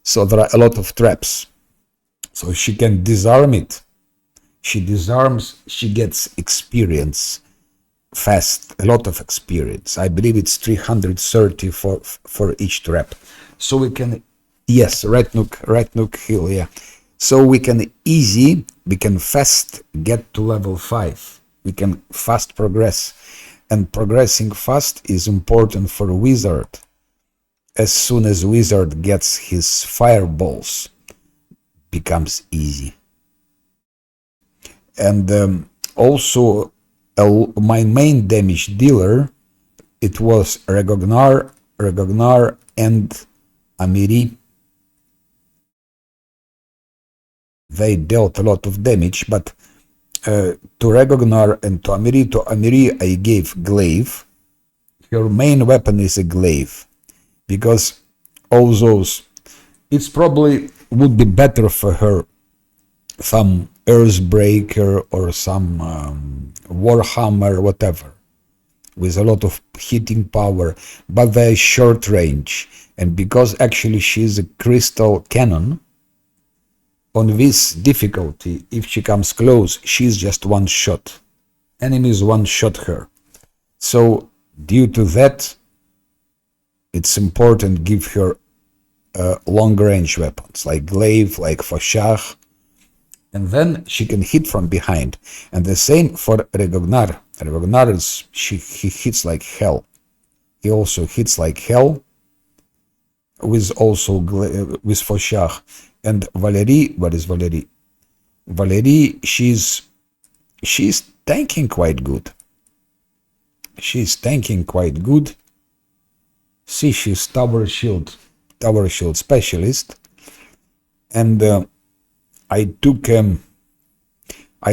So there are a lot of traps. So she can disarm it. She disarms, she gets experience fast, a lot of experience. I believe it's 330 for each trap. So we can, yes, Red Nook Hill, yeah. So we can fast get to level 5. We can fast progress. And progressing fast is important for a wizard. As soon as wizard gets his fireballs, becomes easy. And also my main damage dealer, it was Regognar and Amiri. They dealt a lot of damage, but to Regognar and to Amiri I gave glaive. Her main weapon is a glaive, because all those, it's probably would be better for her some Earthbreaker or some Warhammer, whatever, with a lot of hitting power, but they're short range. And because actually she's a crystal cannon, on this difficulty, if she comes close, she's just one shot. Enemies one shot her. So due to that, it's important to give her long range weapons like glaive, like foshach, and then she can hit from behind. And the same for Regognar. Regognar he hits like hell. He also hits like hell with with foshach. And Valerie, what is Valerie? Valerie, she's tanking quite good. She's tanking quite good. See, she's tower shield specialist. And I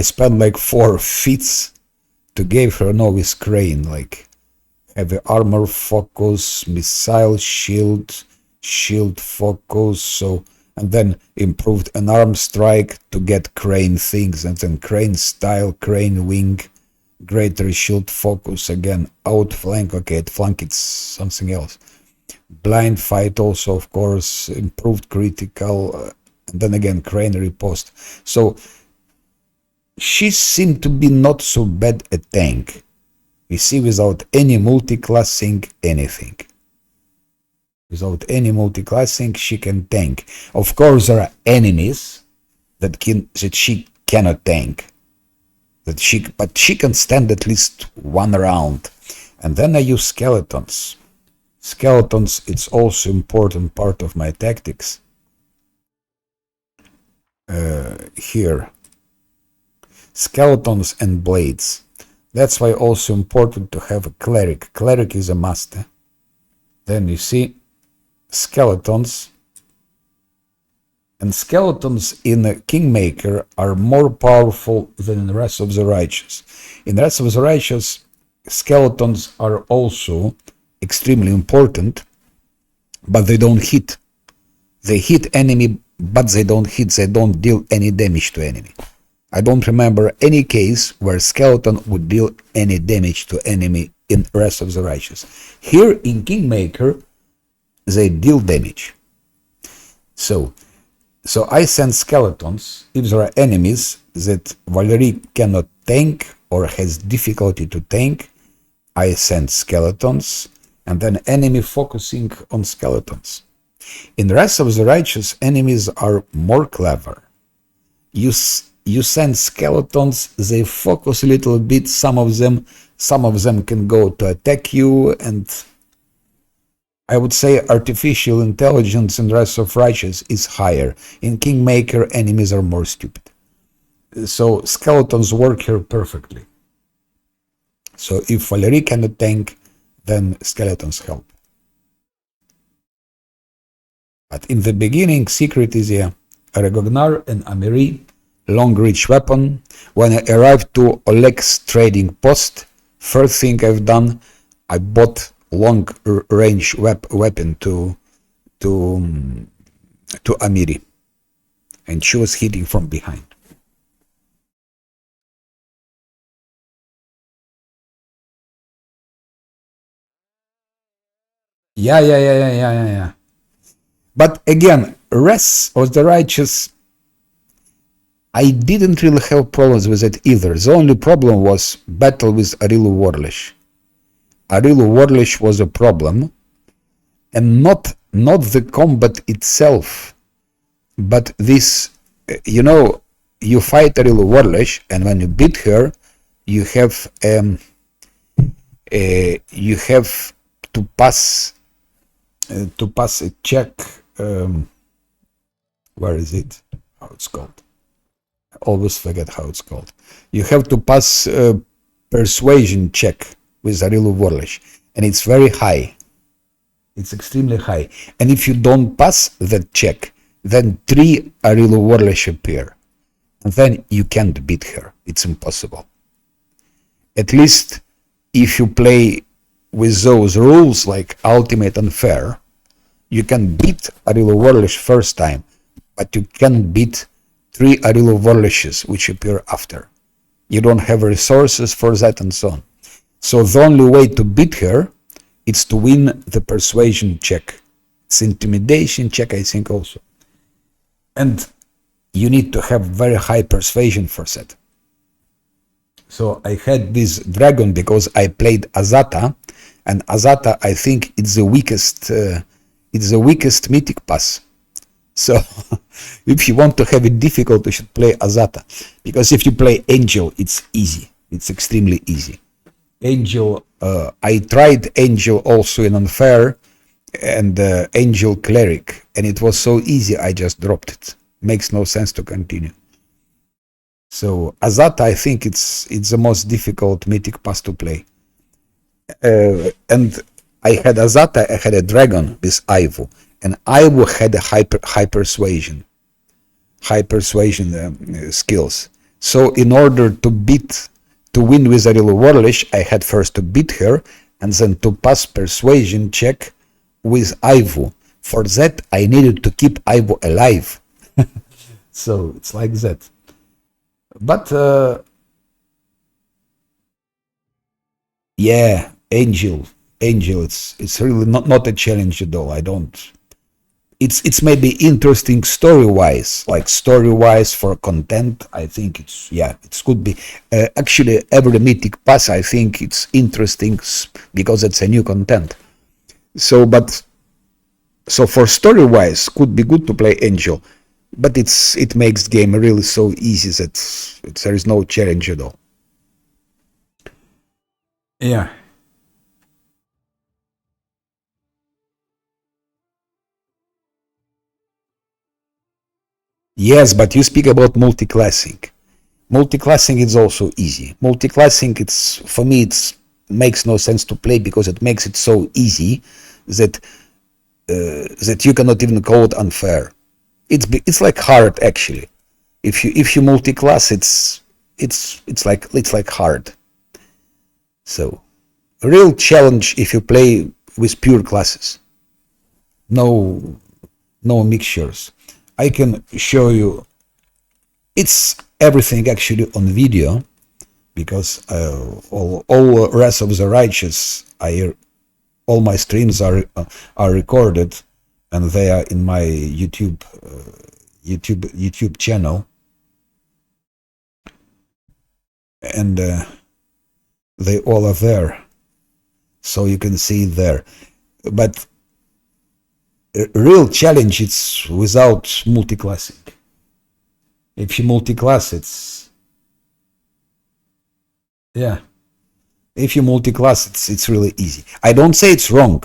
spent like 4 feats to give her novice crane, like heavy armor focus, missile shield focus, so, and then improved an arm strike to get crane things, and then crane style, crane wing, greater shield focus, again outflank, okay, at flank it's something else. Blind fight also, of course, improved critical, and then again crane riposte. So she seemed to be not so bad a tank. We see, without any multi-classing anything. Without any multi-classing, she can tank. Of course, there are enemies that she cannot tank. But she can stand at least 1 round. And then I use skeletons. Skeletons, it's also important part of my tactics. Here. Skeletons and blades. That's why also important to have a cleric. Cleric is a master. Then you see skeletons. And skeletons in Kingmaker are more powerful than in the rest of the righteous. In the rest of the righteous, skeletons are also extremely important, but they don't hit. They hit enemy, but they don't hit, they don't deal any damage to enemy. I don't remember any case where skeleton would deal any damage to enemy in rest of the righteous. Here in Kingmaker, they deal damage. So I send skeletons if there are enemies that Valerie cannot tank or has difficulty to tank. I send skeletons, and then enemy focusing on skeletons. In the rest of the righteous, enemies are more clever. You send skeletons, they focus a little bit, some of them can go to attack you, and I would say artificial intelligence in the rest of righteous is higher. In Kingmaker, enemies are more stupid. So skeletons work here perfectly. So if Valerie cannot tank, then skeletons help. But in the beginning, secret is here. Regognar and Amiri, long reach weapon. When I arrived to Oleg's trading post, first thing I've done, I bought long range weapon to Amiri, and she was hitting from behind. Yeah. But again, rest of the righteous, I didn't really have problems with it either. The only problem was battle with Arilu Warlish. Arilu Warlish was a problem, and not the combat itself, but this, you fight Arilu Warlish, and when you beat her, you have to pass a check. Where is it? How it's called? I always forget how it's called. You have to pass a persuasion check with Arilu Warlish, and it's very high. It's extremely high. And if you don't pass that check, then 3 Arilu Warlish appear. And then you can't beat her. It's impossible. At least if you play with those rules like ultimate and fair, you can beat Arilu Warlish first time, but you can't beat 3 Arilu Warlishes which appear after. You don't have resources for that and so on. So the only way to beat her is to win the persuasion check. It's intimidation check, I think, also. And you need to have very high persuasion for that. So I had this dragon because I played Azata, and Azata, I think it's the weakest mythic pass. So if you want to have it difficult, you should play Azata, because if you play Angel, it's easy. It's extremely easy. Angel, I tried Angel also in Unfair, and Angel Cleric, and it was so easy I just dropped it. Makes no sense to continue. So Azata, I think it's the most difficult mythic pass to play. And I had Azata, I had a dragon with Ivo, and Ivo had a high persuasion skills. So in order to win with Arilu Warlish, I had first to beat her, and then to pass persuasion check with Ivo. For that, I needed to keep Ivo alive. So it's like that. But yeah, Angel, it's really not a challenge at all. I don't. It's maybe interesting story-wise, like story-wise for content. I think it could be. Actually, every mythic pass, I think it's interesting because it's a new content. So for story-wise, could be good to play Angel, but it makes the game really so easy that there is no challenge at all. Yeah. Yes, but you speak about multi-classing. Multi-classing is also easy. Multi-classing, for me, it makes no sense to play because it makes it so easy that you cannot even call it unfair. It's like hard actually. If you multi-class, it's like hard. So a real challenge if you play with pure classes. No mixtures. I can show you. It's everything actually on video, because all Wrath of the Righteous, all my streams are recorded, and they are in my YouTube channel, and they all are there, so you can see it there. But a real challenge is without multi-classing. If you multi-class, if you multi-class, it's really easy. I don't say it's wrong,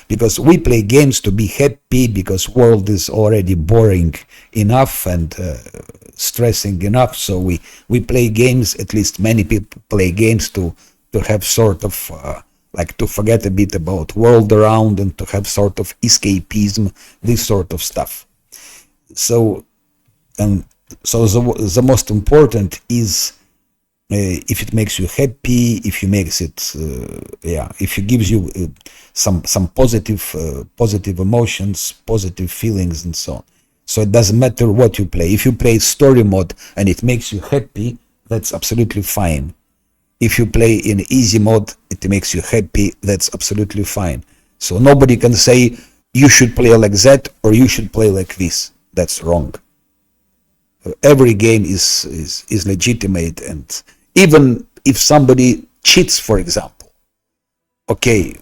because we play games to be happy, because world is already boring enough and stressing enough. So we play games, at least many people play games to have sort of like to forget a bit about world around and to have sort of escapism, this sort of stuff. So the most important is if it makes you happy, if you makes it if it gives you some positive emotions, positive feelings, and so on. So it doesn't matter what you play. If you play story mode and it makes you happy, that's absolutely fine. If you play in easy mode, it makes you happy, that's absolutely fine. So nobody can say you should play like that or you should play like this. That's wrong. Every game is legitimate, and even if somebody cheats, for example, okay,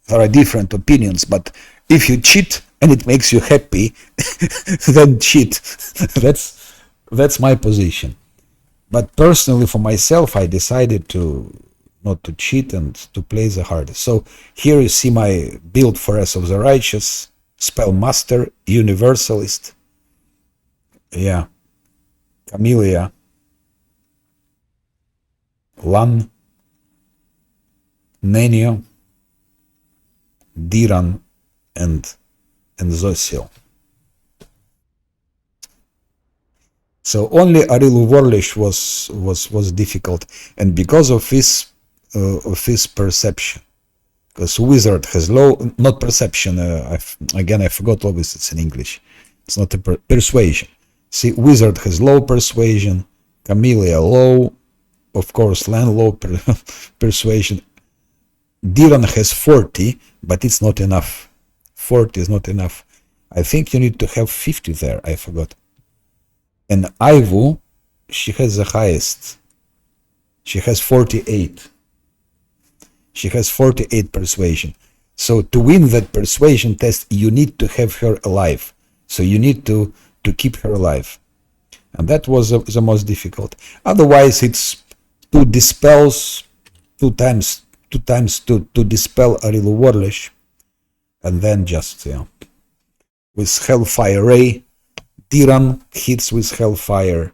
there are different opinions, but if you cheat and it makes you happy, then cheat. That's my position. But personally, for myself, I decided not to cheat and to play the hardest. So here you see my build for Wrath of the Righteous, Spellmaster, Universalist, Camellia, Lan, Nenio, Diran, and Zosil. So only Arilu Warlish was difficult, and because of his perception, because Wizard has low, not perception. Again, I forgot always it's in English. It's not a persuasion. See, Wizard has low persuasion, Camellia low, of course, Lan low persuasion. Diran has 40, but it's not enough. 40 is not enough. I think you need to have 50 there, I forgot. And Ivu, she has the highest. She has 48. She has 48 persuasion. So to win that persuasion test, you need to have her alive. So you need to keep her alive. And that was the most difficult. Otherwise, it's two dispels, two times to dispel a little Warlish. And then just, with Hellfire Ray, Tiran hits with Hellfire,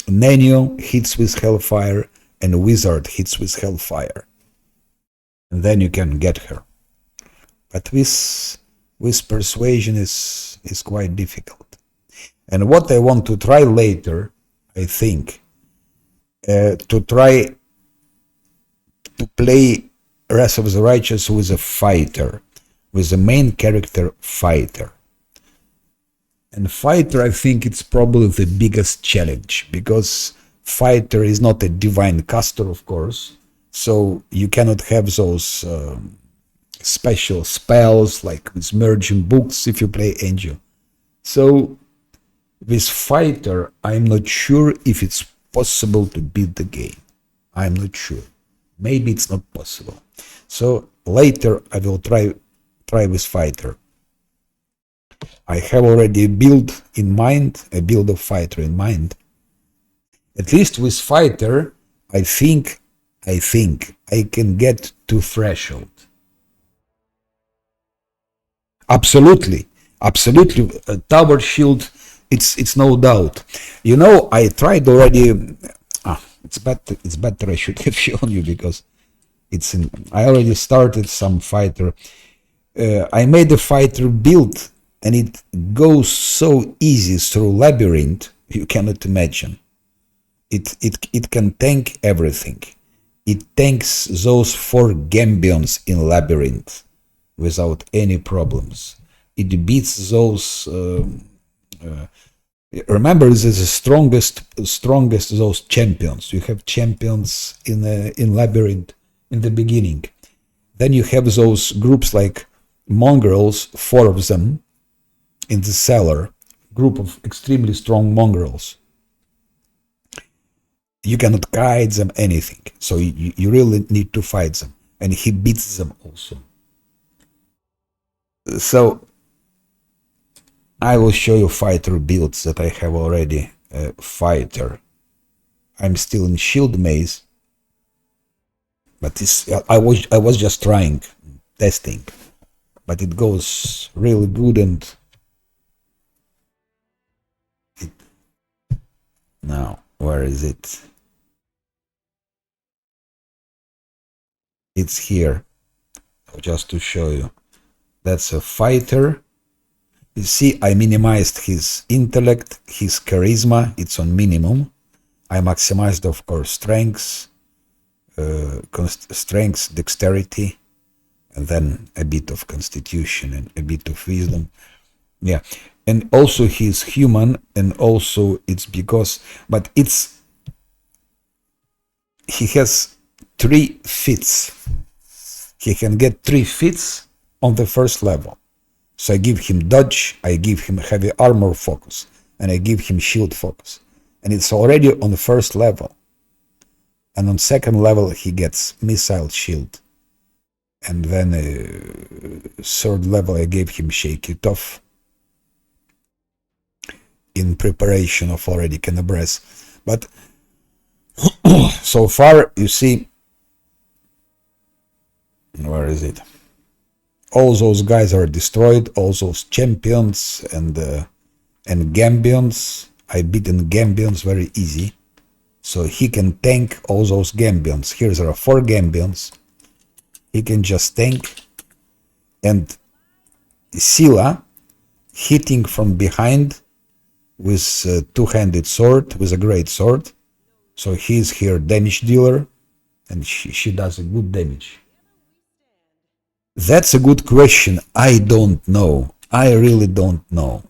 Nenio hits with Hellfire, and Wizard hits with Hellfire. And then you can get her. But with Persuasion is quite difficult. And what I want to try later, I think, to try to play Wrath of the Righteous with a fighter, with the main character fighter. And fighter, I think it's probably the biggest challenge, because fighter is not a divine caster, of course, so you cannot have those special spells like with merging books if you play angel. So with fighter, I'm not sure if it's possible to beat the game. I'm not sure. Maybe it's not possible. So later I will try with fighter. I have already a build in mind, a build of fighter in mind. At least with fighter, I think I can get to threshold. Absolutely. Tower shield, it's no doubt. I tried already. It's better I should have shown you, because I already started some fighter. I made a fighter build, and it goes so easy through labyrinth, you cannot imagine. It can tank everything. It tanks those 4 Gambions in labyrinth without any problems. It beats those. Remember, this is the strongest those champions. You have champions in labyrinth in the beginning. Then you have those groups like mongrels, 4 of them in the cellar, group of extremely strong mongrels. You cannot guide them anything, so you really need to fight them, and he beats them also. So I will show you fighter builds that I have already. Fighter. I'm still in shield maze, but I was just trying, testing, but it goes really good. And now, where is it? It's here, just to show you. That's a fighter. You see, I minimized his intellect, his charisma, it's on minimum. I maximized, of course, strength, dexterity, and then a bit of constitution and a bit of wisdom. Yeah, and also he's human, and also it's because, but he has 3 feats. He can get 3 feats on the first level. So I give him dodge, I give him heavy armor focus, and I give him shield focus. And it's already on the first level. And on second level he gets missile shield. And then third level I gave him shake it off, in preparation of already Canabres. But so far, you see, where is it? All those guys are destroyed, all those champions and Gambions. I beaten Gambions very easy. So he can tank all those Gambions. Here there are 4 Gambions. He can just tank. And Scylla hitting from behind with a 2-handed sword, with a great sword. So he's here damage dealer, and she does a good damage. That's a good question. I don't know. I really don't know.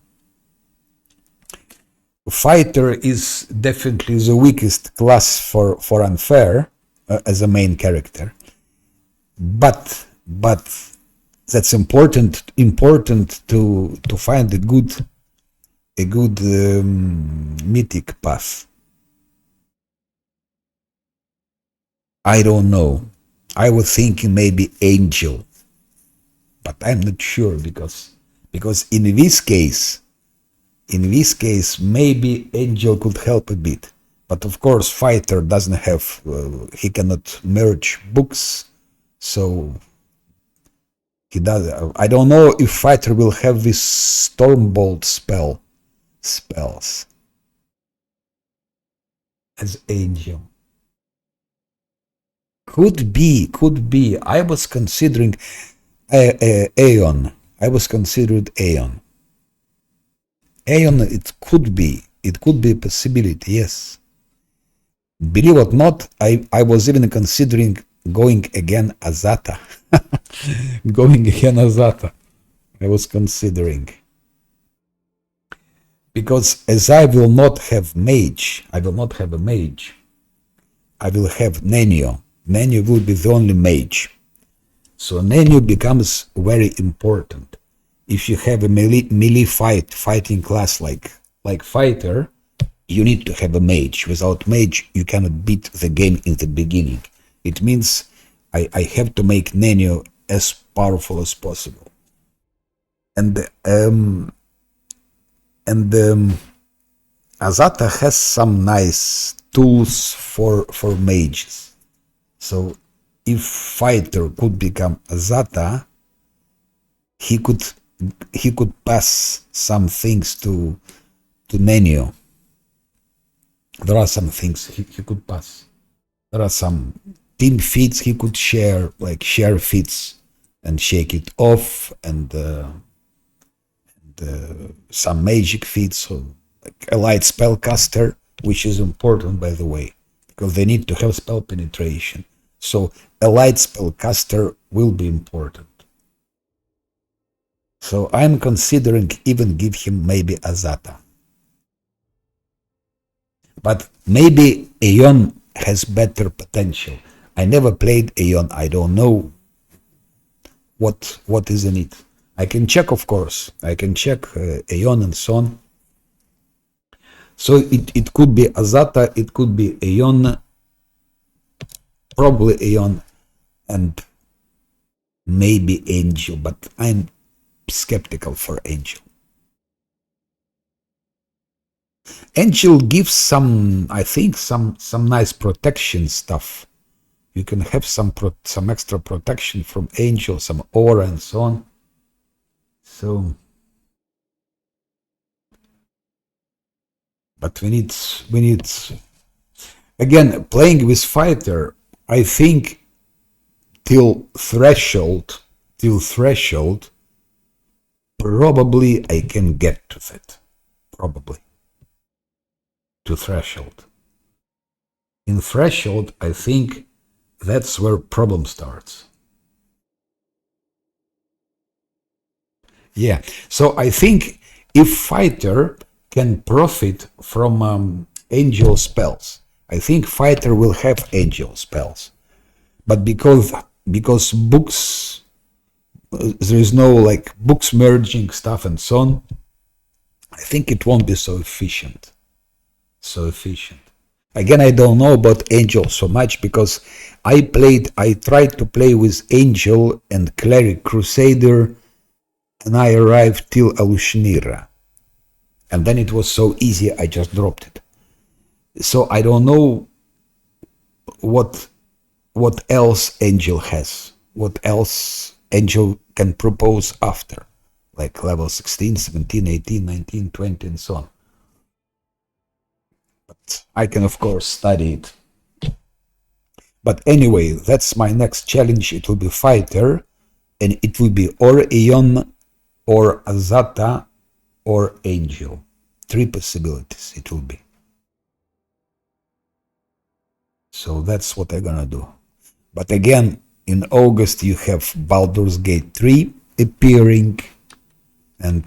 Fighter is definitely the weakest class for unfair as a main character. But That's important to find a good mythic path. I don't know. I was thinking maybe angel, but I'm not sure because in this case maybe angel could help a bit. But of course, fighter doesn't have he cannot merge books, so he does. I don't know if fighter will have this stormbolt spells as angel. Could be. I was considering Aeon. I was considered Aeon. Aeon, it could be a possibility, yes. Believe it or not, I was even considering going again Azata. Going again Azata. I was considering. Because as I will not have mage, I will not have a mage. I will have Nenio. Nenio will be the only mage. So Nenio becomes very important. If you have a melee fighting class like fighter, you need to have a mage. Without mage, you cannot beat the game in the beginning. It means I have to make Nenio as powerful as possible. And Azata has some nice tools for mages. So if fighter could become Azata, he could pass some things to Nenio. There are some things he could pass. There are some team feats he could share, like share feats and shake it off, and some magic feats, so like a light spellcaster, which is important, by the way, because they need to have spell penetration. So a light spellcaster will be important. So I'm considering even give him maybe Azata. But maybe Aeon has better potential. I never played Aeon. I don't know what is in it. I can check, of course. I can check Aeon and so on. So it could be Azata, it could be Aeon, probably Aeon, and maybe Angel, but I'm skeptical for Angel. Angel gives some, I think, some nice protection stuff. You can have some extra protection from Angel, some aura and so on. So, but we need again, playing with fighter, I think till threshold, probably I can get to that. Probably. To threshold. In threshold, I think that's where problem starts. Yeah. So I think if fighter can profit from angel spells, I think fighter will have angel spells. But because books, there is no like books merging stuff and so on, I think it won't be so efficient. Again, I don't know about Angel so much because I tried to play with Angel and Cleric Crusader, and I arrived till Alushnira. And then it was so easy, I just dropped it. So I don't know what else Angel has, what else Angel can propose after, like level 16, 17, 18, 19, 20, and so on. But I can, of course, study it. But anyway, that's my next challenge. It will be fighter, and it will be or Aeon, or Azata, or Angel. 3 possibilities it will be. So that's what I'm gonna do. But again, in August you have Baldur's Gate 3 appearing, and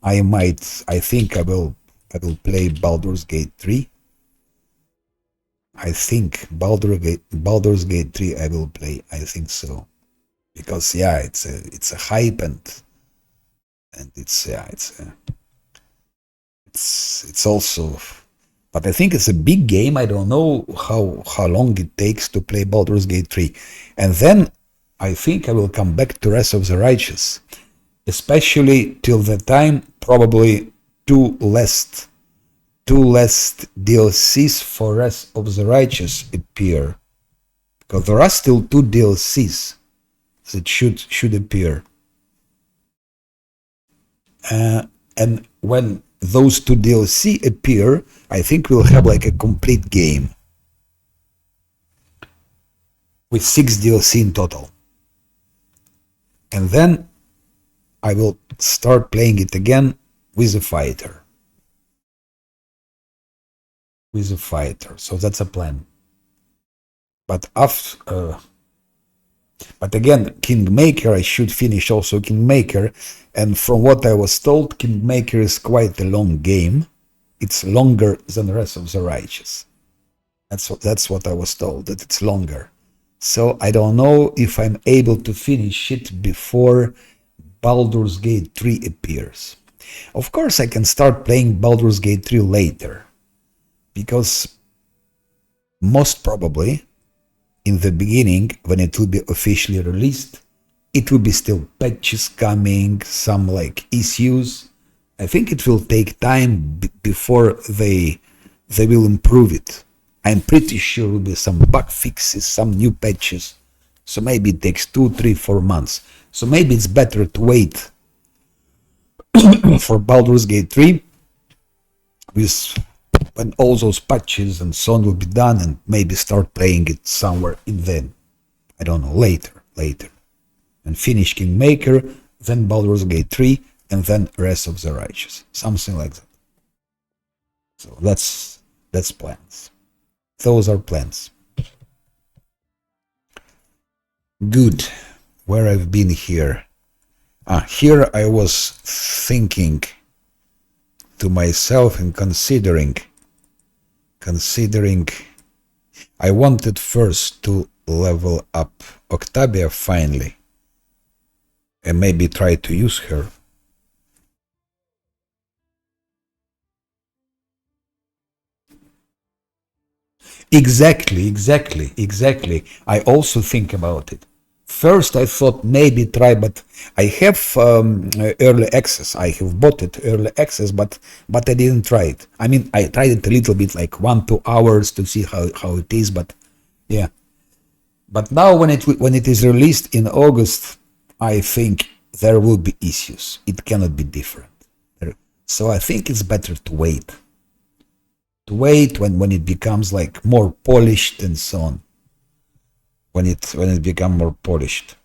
I think I will play Baldur's Gate 3. I think Baldur's Gate 3 I will play. I think so. because yeah, it's a hype, and it's yeah, it's also, but I think it's a big game. I don't know how long it takes to play Baldur's Gate 3, and then I think I will come back to Rest of the Righteous, especially till the time probably two last DLCs for Rest of the Righteous appear, because there are still two DLCs that should appear. And when those two DLC appear, I think we'll have like a complete game with 6 DLC in total. And then I will start playing it again with a fighter. So that's a plan. But but again, Kingmaker, I should finish also Kingmaker, and from what I was told, Kingmaker is quite a long game. It's longer than the Rest of the Righteous. That's what I was told, that it's longer. So I don't know if I'm able to finish it before Baldur's Gate 3 appears. Of course, I can start playing Baldur's Gate 3 later, because most probably in the beginning, when it will be officially released, it will be still patches coming, some like issues. I think it will take time before they will improve it. I'm pretty sure there will be some bug fixes, some new patches. So maybe it takes 2, 3, 4 months. So maybe it's better to wait for Baldur's Gate 3 when all those patches and so on will be done, and maybe start playing it somewhere in then, I don't know, later, and finish Kingmaker, then Baldur's Gate 3, and then Rest of the Righteous, something like that. So that's plans. Those are plans. Good. Where I've been here. Here I was thinking to myself and considering I wanted first to level up Octavia finally and maybe try to use her. Exactly. I also think about it. First, I thought maybe try, but I have early access. I have bought it early access, but I didn't try it. I mean, I tried it a little bit, like 1-2 hours to see how it is, but yeah. But now when it is released in August, I think there will be issues. It cannot be different. So I think it's better to wait. To wait when it becomes like more polished and so on. When it becomes more polished.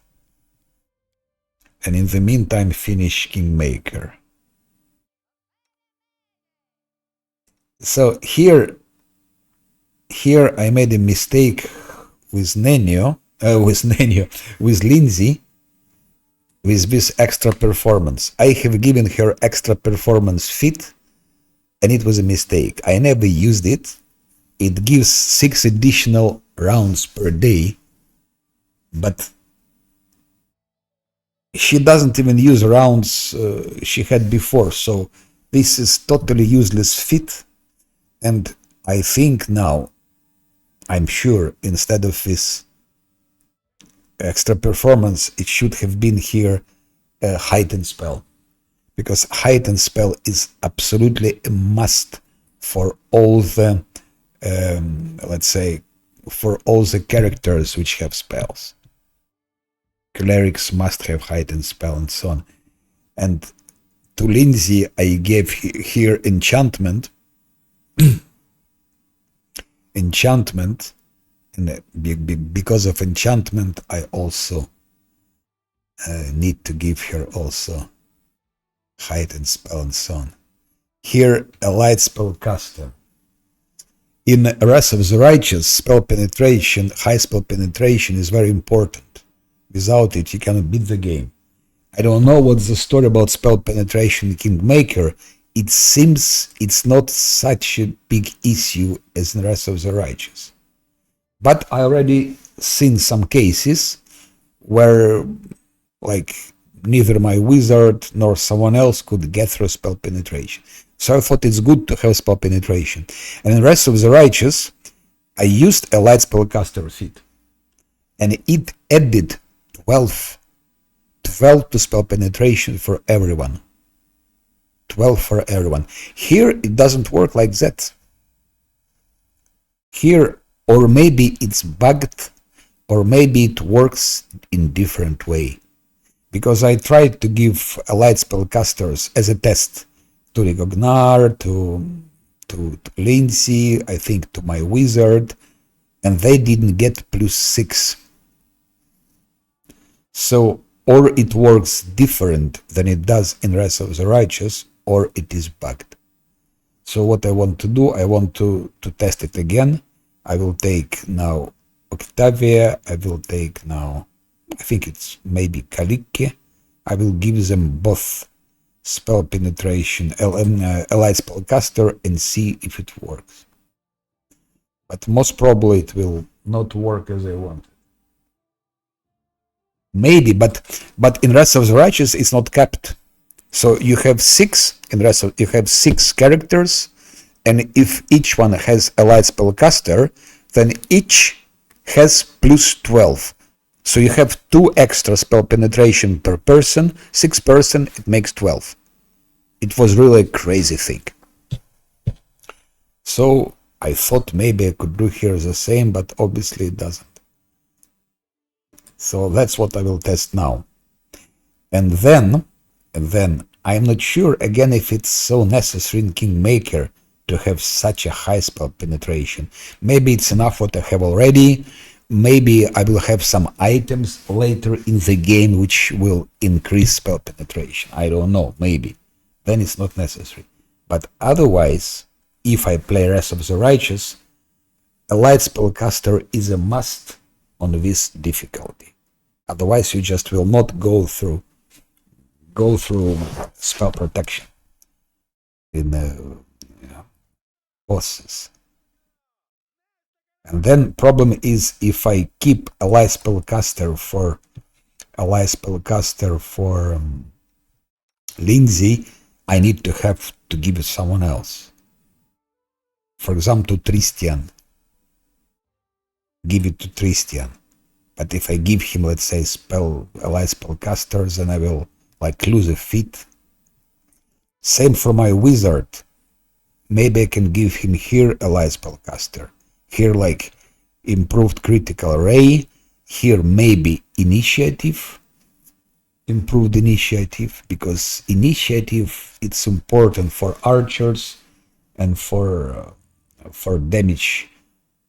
And in the meantime, finish Kingmaker. So here I made a mistake with with Lindsay, with this extra performance. I have given her extra performance fit, and it was a mistake. I never used it. It gives 6 additional rounds per day, but she doesn't even use rounds she had before, so this is totally useless fit. And I think now, I'm sure, instead of this extra performance, it should have been here a heightened spell, because heightened spell is absolutely a must for all the let's say for all the characters which have spells. Clerics must have heightened spell and so on. And to Lindsay I gave here enchantment, and because of enchantment I also need to give her also heightened spell and so on. Here a light spell caster. In Wrath of the Righteous, spell penetration, high spell penetration is very important. Without it, you cannot beat the game. I don't know what's the story about spell penetration in Kingmaker. It seems it's not such a big issue as in Wrath of the Righteous. But I already seen some cases where like neither my wizard nor someone else could get through spell penetration. So I thought it's good to have spell penetration. And in Rest of the Righteous, I used a light spellcaster feat, and it added 12 to spell penetration for everyone. 12 for everyone. Here it doesn't work like that. Here, or maybe it's bugged, or maybe it works in different way. Because I tried to give a light spellcasters as a test to Rigognar, to Lindsay, I think to my wizard, and they didn't get +6. So, or it works different than it does in Rest of the Righteous, or it is bugged. So what I want to do, I want to test it again. I will take now Octavia, I will take now, I think it's maybe Kalike. I will give them both spell penetration, light spellcaster, and see if it works. But most probably it will not work as I want. Maybe, but in Rest of the Righteous it's not capped. So you have 6 in Rest of, you have 6 characters, and if each one has a light spellcaster, then each has +12. So you have 2 extra spell penetration per person. 6 person, it makes 12. It was really a crazy thing. So I thought maybe I could do here the same, but obviously it doesn't. So that's what I will test now. And then I'm not sure again if it's so necessary in Kingmaker to have such a high spell penetration. Maybe it's enough what I have already. Maybe I will have some items later in the game which will increase spell penetration. I don't know, maybe. Then it's not necessary. But otherwise, if I play Rest of the Righteous, a light spellcaster is a must on this difficulty. Otherwise, you just will not go through spell protection in the bosses. And then problem is if I keep a light spellcaster for Lindsay, I need to have to give it someone else. For example, to Tristian. Give it to Tristian. But if I give him, let's say, a light spellcaster, then I will like lose a feat. Same for my wizard. Maybe I can give him here a light spellcaster. Here like improved critical ray. Here maybe initiative. Improved initiative, because initiative it's important for archers and for damage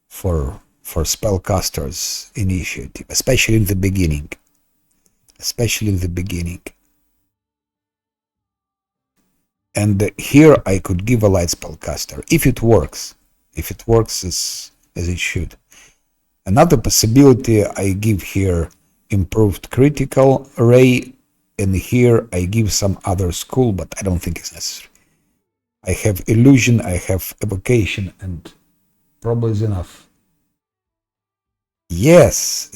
for spellcasters. Initiative, especially in the beginning. And here I could give a light spellcaster if it works as it should. Another possibility, I give here improved critical ray, and here I give some other school, but I don't think it's necessary. I have illusion, I have evocation, and probably is enough. Yes.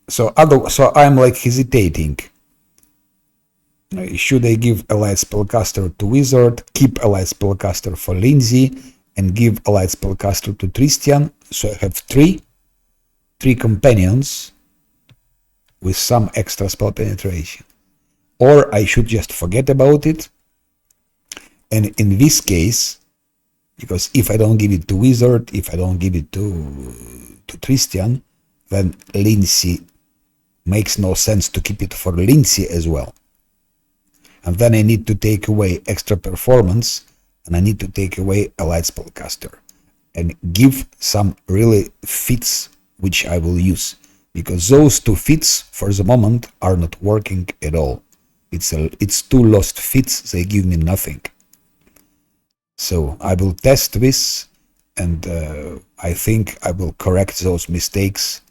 So I'm like hesitating. Should I give a light spellcaster to wizard, keep a light spellcaster for Lindsay, and give a light spellcaster to Tristian? So I have three companions with some extra spell penetration. Or I should just forget about it. And in this case, because if I don't give it to wizard, if I don't give it to Tristian, then Lindsay makes no sense to keep it for Lindsay as well. And then I need to take away extra performance, and I need to take away a light spellcaster and give some really feats which I will use, because those 2 feats for the moment are not working at all. It's 2 lost feats, they give me nothing. So I will test this, and I think I will correct those mistakes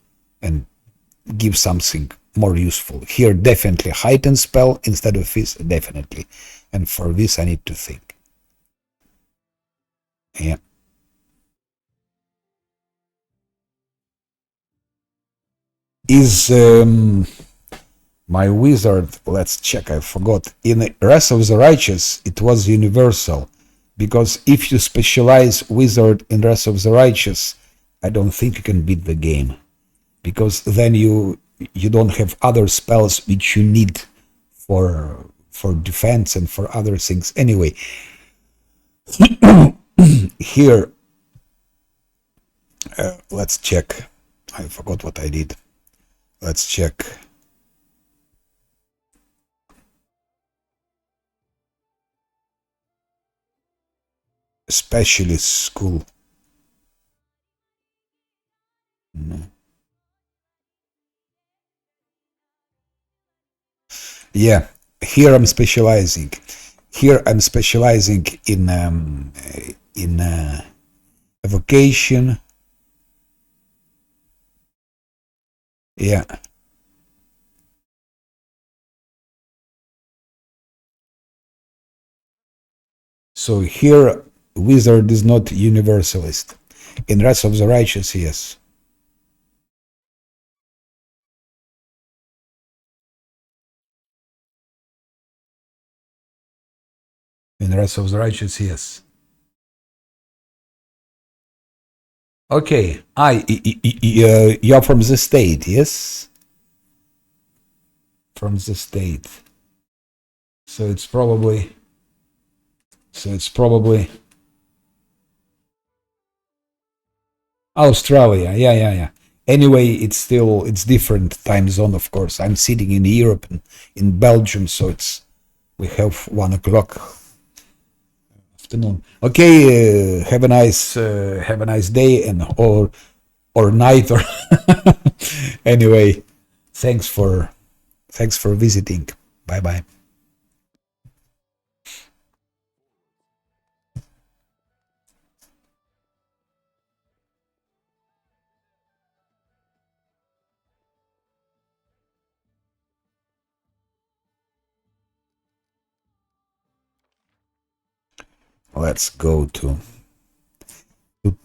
and give something more useful. Here definitely heightened spell instead of this, definitely. And for this I need to think. Yeah. Is my wizard, let's check, I forgot. In Wrath of the Righteous, it was universal. Because if you specialize wizard in Wrath of the Righteous, I don't think you can beat the game. Because then you don't have other spells which you need for defense and for other things. Anyway, here, let's check. I forgot what I did. Let's check. Specialist school. No. Yeah, here I'm specializing. Here I'm specializing in evocation. Yeah. So here, wizard is not universalist. In Wrath of the Righteous, yes. In Wrath of the Righteous, yes. Okay, you're from the state, yes? From the state. So it's probably. So it's probably Australia. Yeah, yeah, yeah. Anyway, it's different time zone, of course. I'm sitting in Europe and in Belgium, so we have 1 o'clock afternoon. Okay, have a nice day and or night or anyway. Thanks for visiting. Bye bye. Let's go to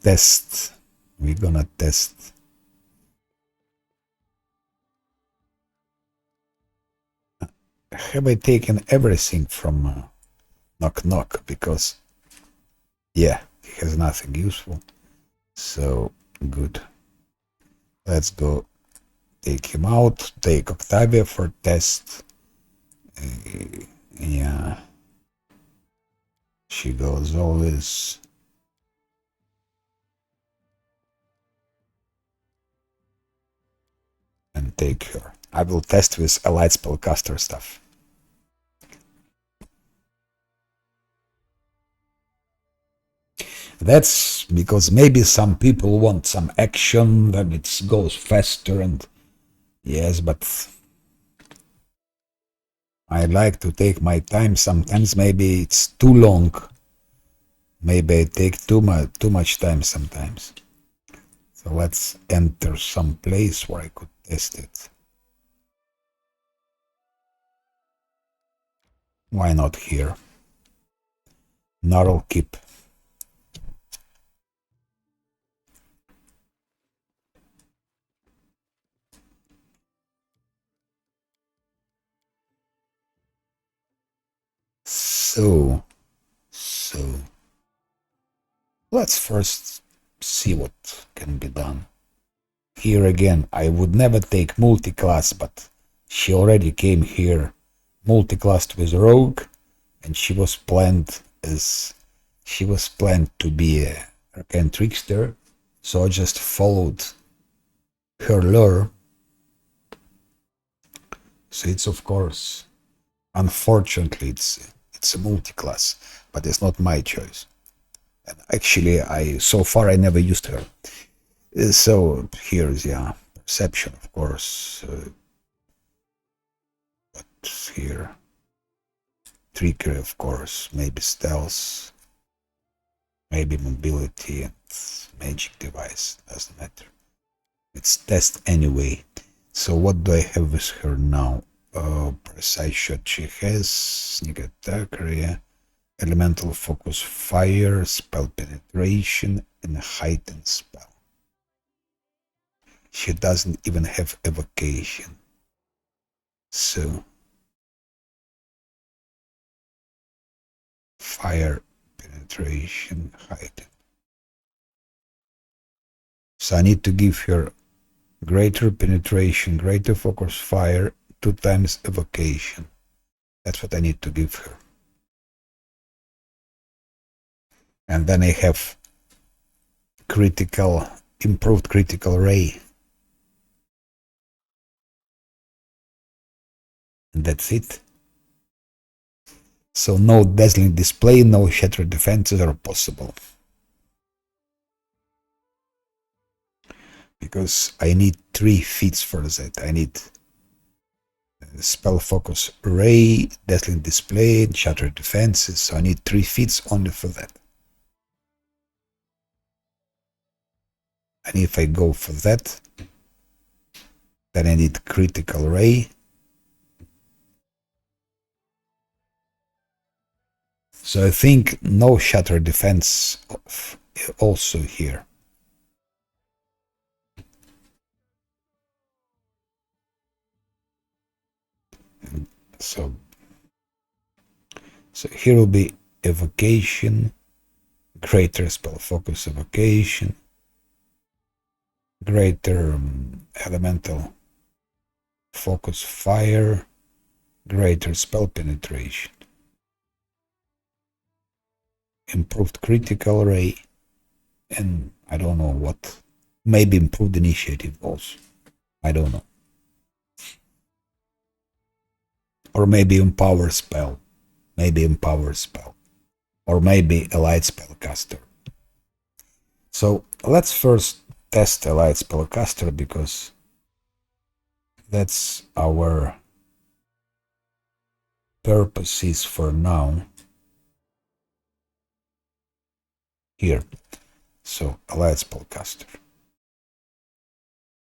test. We're gonna test. Have I taken everything from knock knock? Because yeah, he has nothing useful. So good. Let's go take him out. Take Octavia for test. Yeah, she goes always. And take her. I will test with a light spellcaster stuff. That's because maybe some people want some action, then it goes faster and yes, but I like to take my time. Sometimes maybe it's too long. Maybe I take too much time sometimes. So let's enter some place where I could test it. Why not here? Gnarl Keep. So let's first see what can be done. Here again, I would never take multi-class, but she already came here multi-classed with Rogue, and she was planned to be a arcane trickster, so I just followed her lure. So it's, of course, unfortunately, it's a multi-class, but it's not my choice. And actually, so far I never used her. So here's perception, of course. But here, trickery, of course. Maybe stealth, maybe mobility and magic device. Doesn't matter. It's test anyway. So what do I have with her now? Precise shot she has, sneak attacker, yeah. Elemental focus fire, spell penetration, and heightened spell. She doesn't even have evocation. So, fire penetration height. So I need to give her greater penetration, greater focus fire, 2 times evocation. That's what I need to give her. And then I have improved critical ray. And that's it. So no dazzling display, no shattered defenses are possible. Because I need 3 feats for that. I need spell focus ray, dazzling display, and shattered defenses. So I need 3 feats only for that. And if I go for that, then I need critical ray. So I think no shatter defense also here. And so here will be evocation, greater spell focus evocation, greater elemental focus fire, greater spell penetration, improved critical ray, and I don't know what, maybe improved initiative also. I don't know. Or maybe empower spell. Or maybe a light spellcaster. So let's first test a light spellcaster because that's our purposes for now. Here. So a light spellcaster.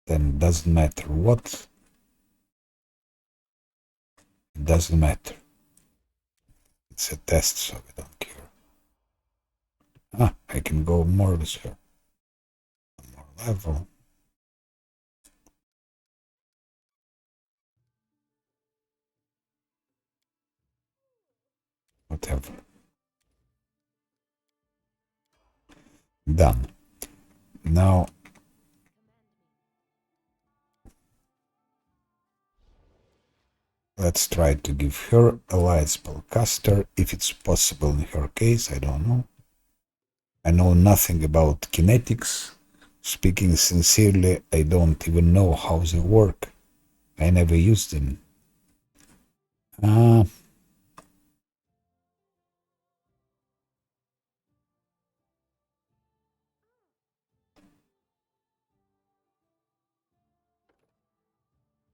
Then doesn't matter what. It doesn't matter. It's a test, so we don't care. I can go more with her. More level. Whatever. Done. Now let's try to give her a light spellcaster if it's possible in her case. I don't know. I know nothing about kinetics. Speaking sincerely, I don't even know how they work. I never used them.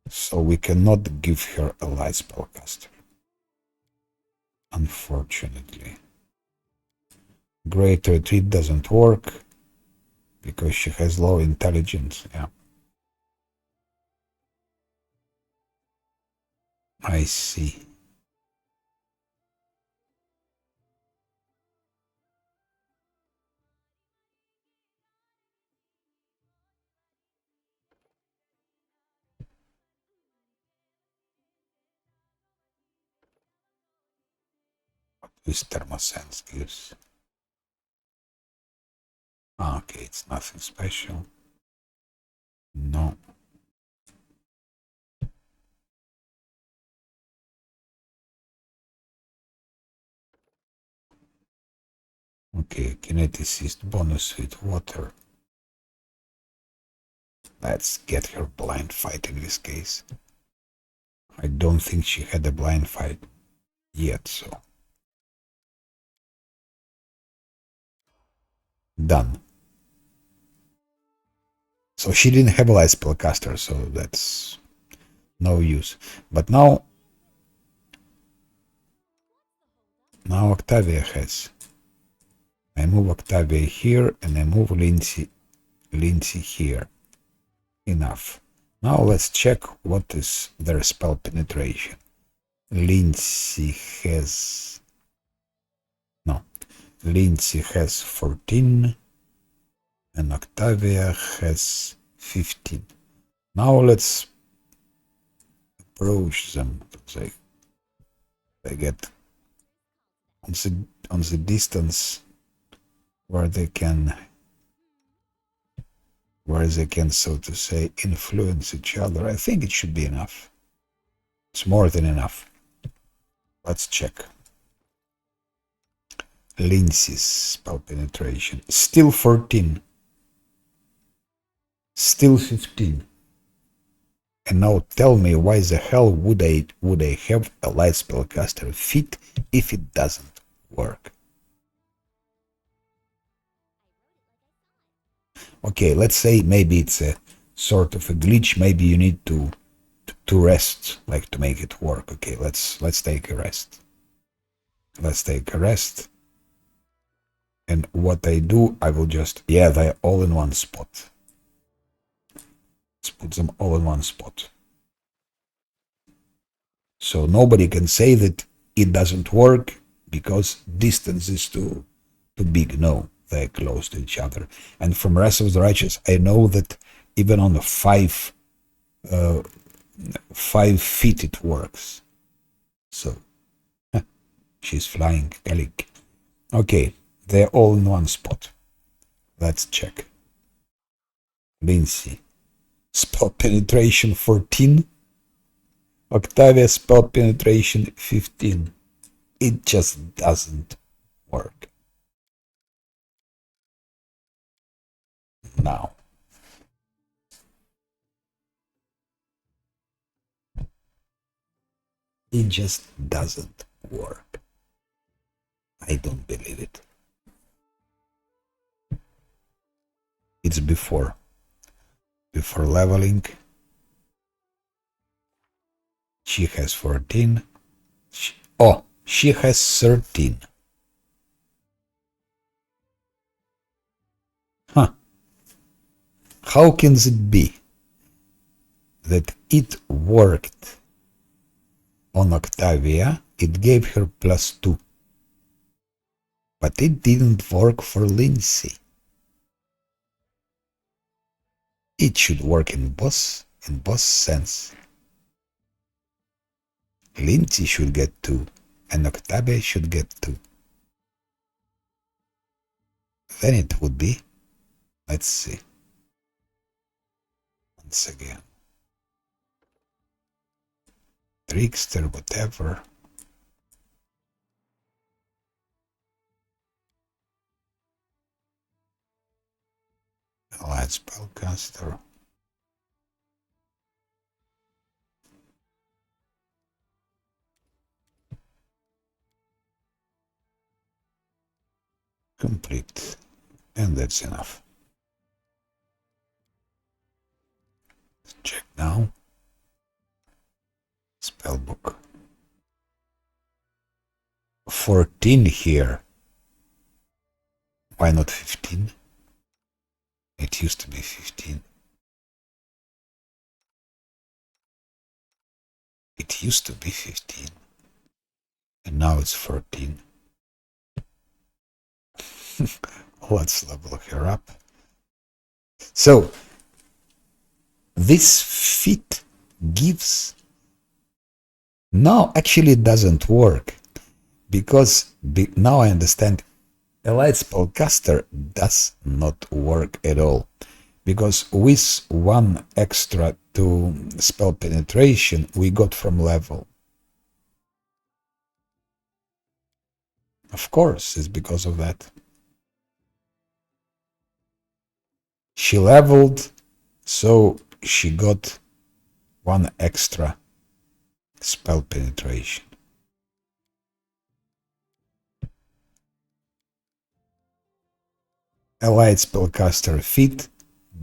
So we cannot give her a light spellcaster. Unfortunately. Great retreat doesn't work because she has low intelligence. Yeah. I see. What this thermosense gives? Okay, it's nothing special. No. Okay, kineticist bonus with water. Let's get her blind fight in this case. I don't think she had a blind fight yet, so. Done. So she didn't have a light spellcaster, so that's no use. But now Octavia has. I move Octavia here and I move Lindsay here. Enough. Now let's check what is their spell penetration. Lindsay has 14 and Octavia has 15. Now let's approach them. They get on the distance where they can, so to say, influence each other. I think it should be enough. It's more than enough. Let's check. Lindsay's spell penetration. Still 14. Still 15. And now tell me, why the hell would I have a light spellcaster feat if it doesn't work? Okay, let's say maybe it's a sort of a glitch. Maybe you need to rest, like, to make it work. Okay, let's take a rest. Let's take a rest. And what I do, I will just, yeah, they're all in one spot. Let's put them all in one spot. So nobody can say that it doesn't work because distance is too big. No, they're close to each other. And from Wrath of the Righteous, I know that even on the 5 feet it works. So she's flying, Kalik. Okay, they're all in one spot. Let's check. Lindsay, spell penetration 14. Octavia, spell penetration 15. It just doesn't work. Now. It just doesn't work. I don't believe it. It's before leveling. She has 14. She has 13. Huh. How can it be that it worked on Octavia? It gave her +2. But it didn't work for Lindsay. It should work in both sense. Lindsay should get 2, and Octavia should get 2. Then it would be, let's see, once again, trickster, whatever. Allied spellcaster. Complete. And that's enough. Check now. Spellbook. 14 here. Why not 15? It used to be 15. It used to be 15. And now it's 14. Let's level her up. So, this feat gives... No, actually it doesn't work. Because now I understand. A light spellcaster does not work at all. Because with 1 extra to spell penetration, we got from level. Of course, it's because of that. She leveled, so she got 1 extra spell penetration. A light spellcaster feat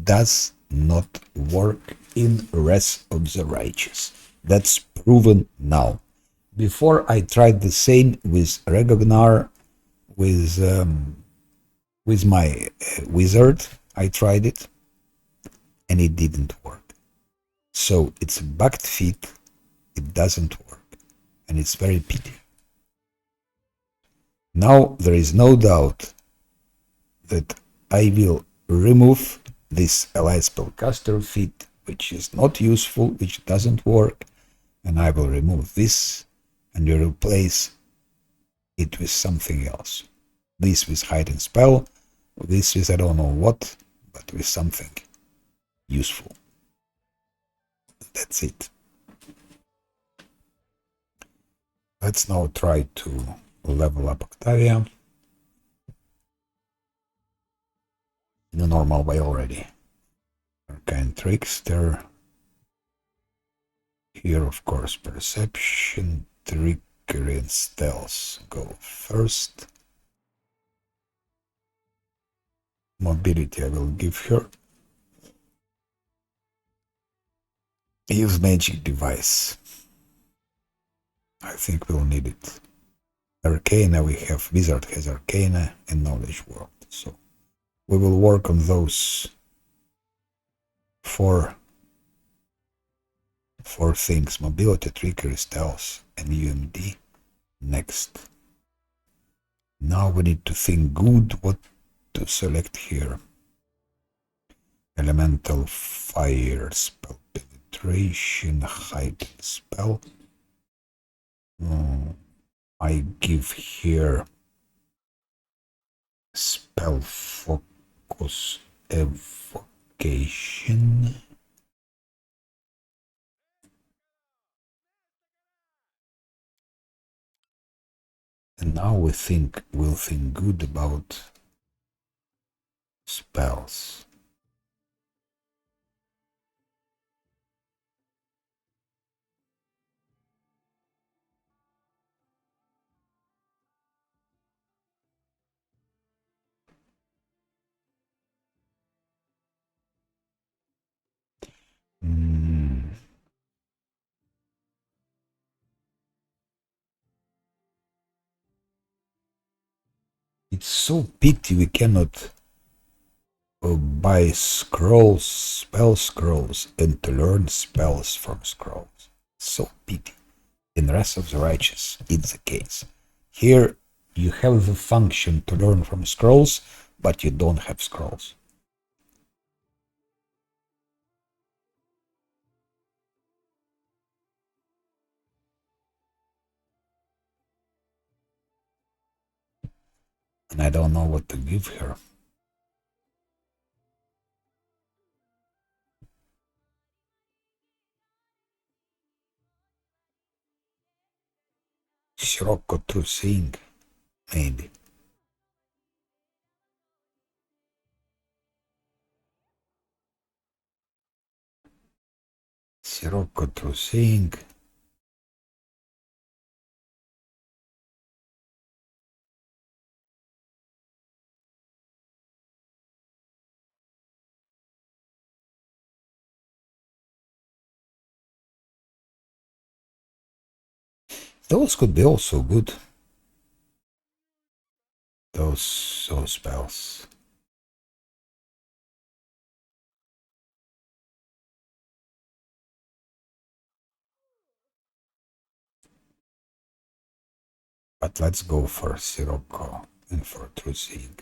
does not work in Wrath of the Righteous. That's proven now. Before I tried the same with Regognar, with my wizard. I tried it, and it didn't work. So it's a bugged feat. It doesn't work, and it's very pity. Now there is no doubt that I will remove this allied spellcaster feat which is not useful, which doesn't work, and I will remove this and replace it with something else. This with hiding spell, this with I don't know what, but with something useful. That's it. Let's now try to level up Octavia in a normal way already. Arcane Trickster. Here, of course, Perception, Trickery, and Stealth go first. Mobility I will give her. Use Magic Device. I think we'll need it. Arcana we have, Wizard has Arcana and Knowledge World. So we will work on those four things: Mobility, Trickery, Stealth, and UMD next. Now we need to think good what to select here. Elemental Fire Spell, Penetration, Hide Spell. I give here Spell Focus Evocation. And now we'll think good about spells. It's so pity we cannot buy scrolls, spell scrolls, and to learn spells from scrolls. So pity. In Wrath of the Righteous, it's the case. Here, you have the function to learn from scrolls, but you don't have scrolls. And I don't know what to give her. Sirocco to sing, maybe. Sirocco to sing. Those could be also good. Those spells. But let's go for Sirocco and for Truthing.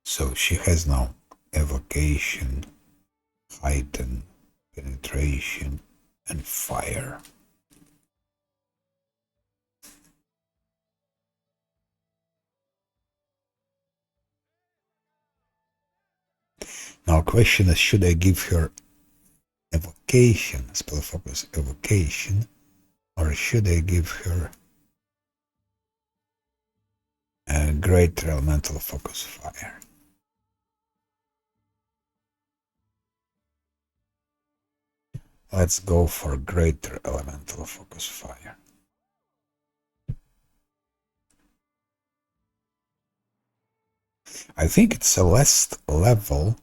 So she has now Evocation, Heighten, Penetration, and Fire. Now question is, should I give her Evocation, Spell Focus Evocation, or should I give her a Greater Elemental Focus Fire? Let's go for Greater Elemental Focus Fire. I think it's a last level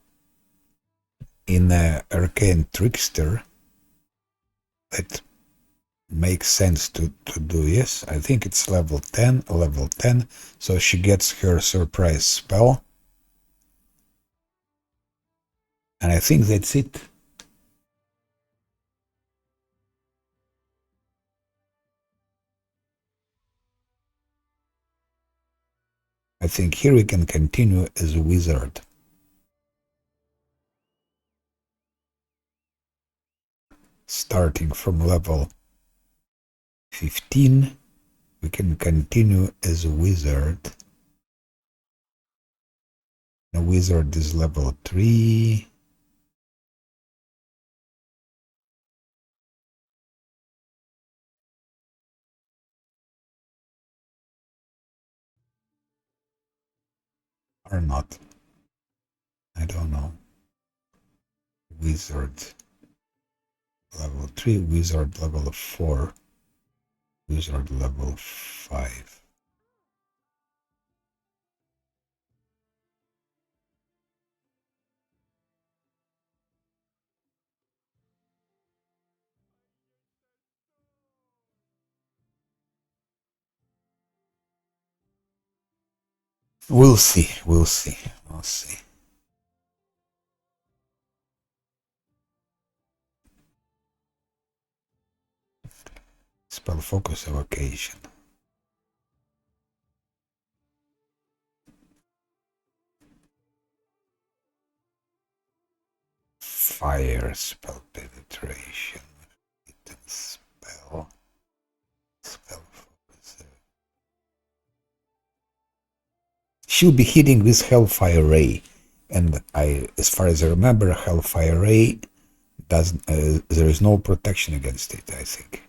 in Arcane Trickster that makes sense to do. Yes, I think it's level 10, so she gets her surprise spell. And I think that's it. I think here we can continue as a wizard. Starting from level 15, we can continue as a wizard. The wizard is level 3. Or not. I don't know. Wizard level 3, wizard level 4, wizard level 5. We'll see. Spell focus evocation. Fire spell penetration. Spell focus. She'll be hitting with Hellfire Ray, and as far as I remember, Hellfire Ray doesn't. There is no protection against it. I think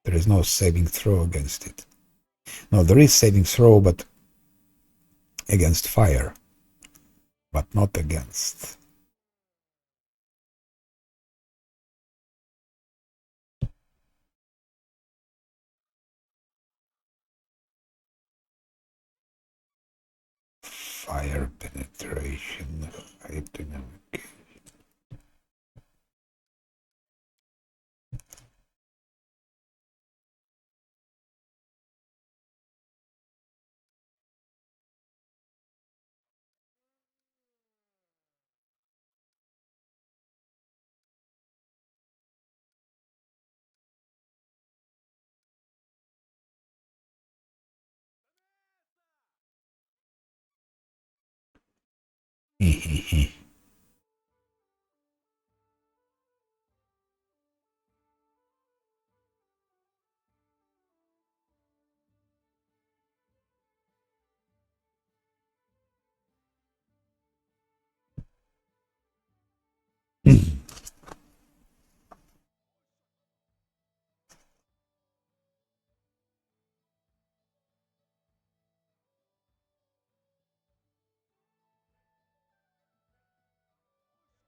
there is no saving throw against it. No, there is saving throw, but against fire, but not against. Fire penetration.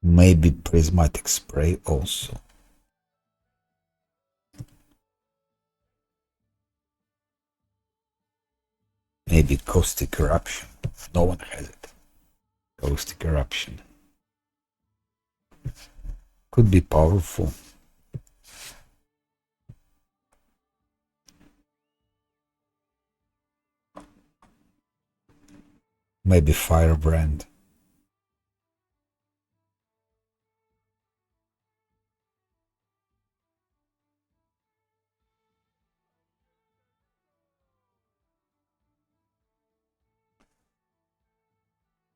Maybe prismatic spray also. Maybe caustic eruption. No one has it. Caustic eruption. Could be powerful. Maybe firebrand.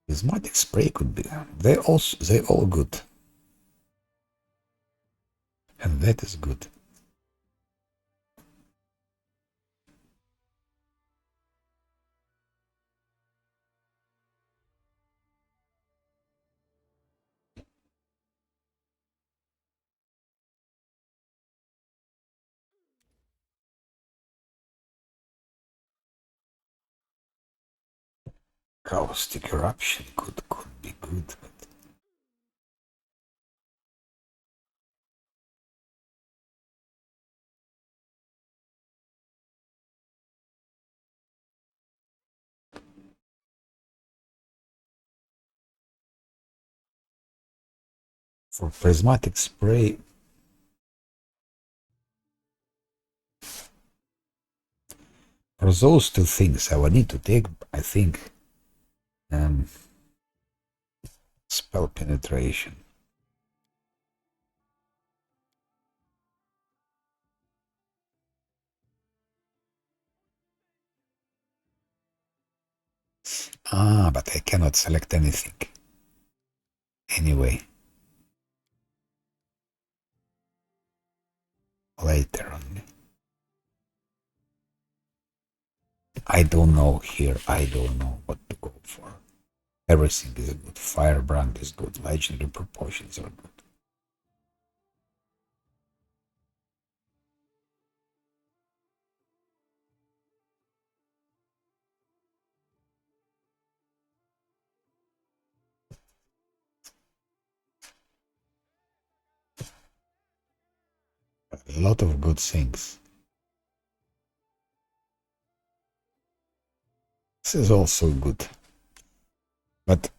Prismatic spray could be. They all good. And that is good. Caustic eruption could be good. But for prismatic spray, for those two things, I will need to take, I think, spell penetration. Ah, but I cannot select anything. Anyway. Later on. I don't know here. I don't know what to go for. Everything is good. Firebrand is good. Legendary proportions are good. A lot of good things. This is also good. But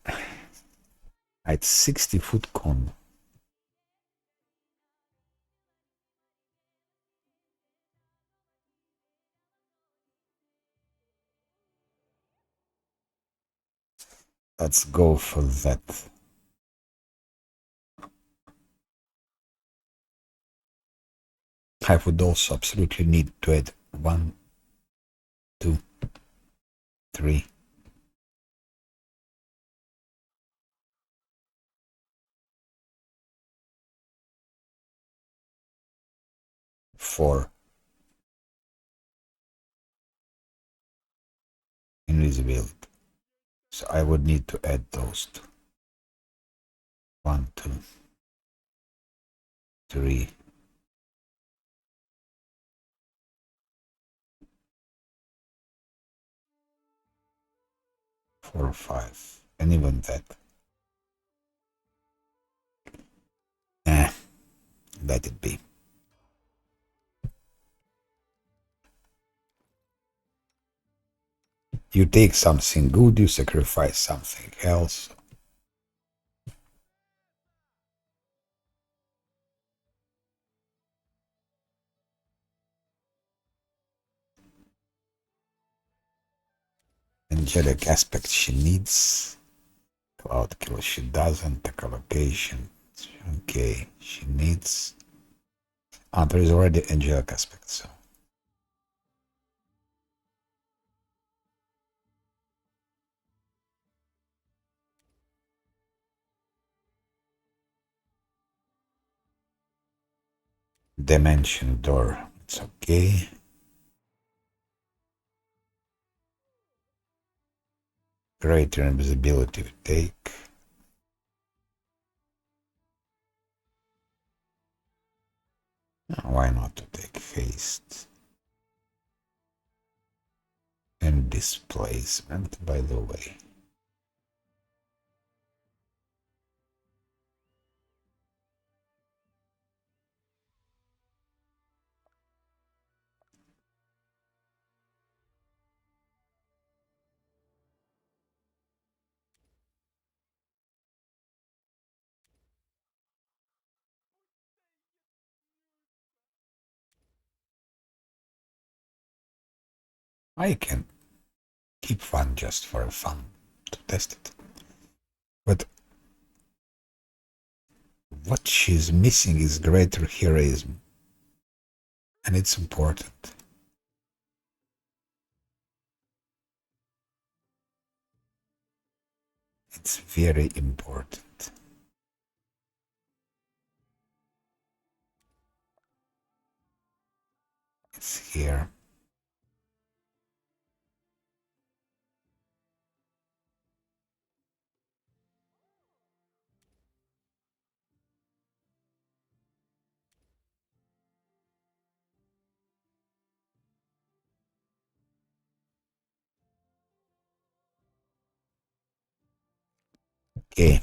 at 60-foot con. Let's go for that. I would also absolutely need to add 1, 2, 3. 4 invisibility. So I would need to add those two. 1, 2, 3. 4, 5. And even that. Let it be. You take something good, you sacrifice something else. Angelic aspect she needs. Cloud kill she doesn't. Echolocation. Okay, she needs. Ah, there is already angelic aspect, so. Dimension door. It's okay. Greater invisibility we take. Why not to take haste? And displacement, by the way. I can keep one just for fun to test it. But what she's missing is greater heroism. And it's important. It's very important. It's here. Okay.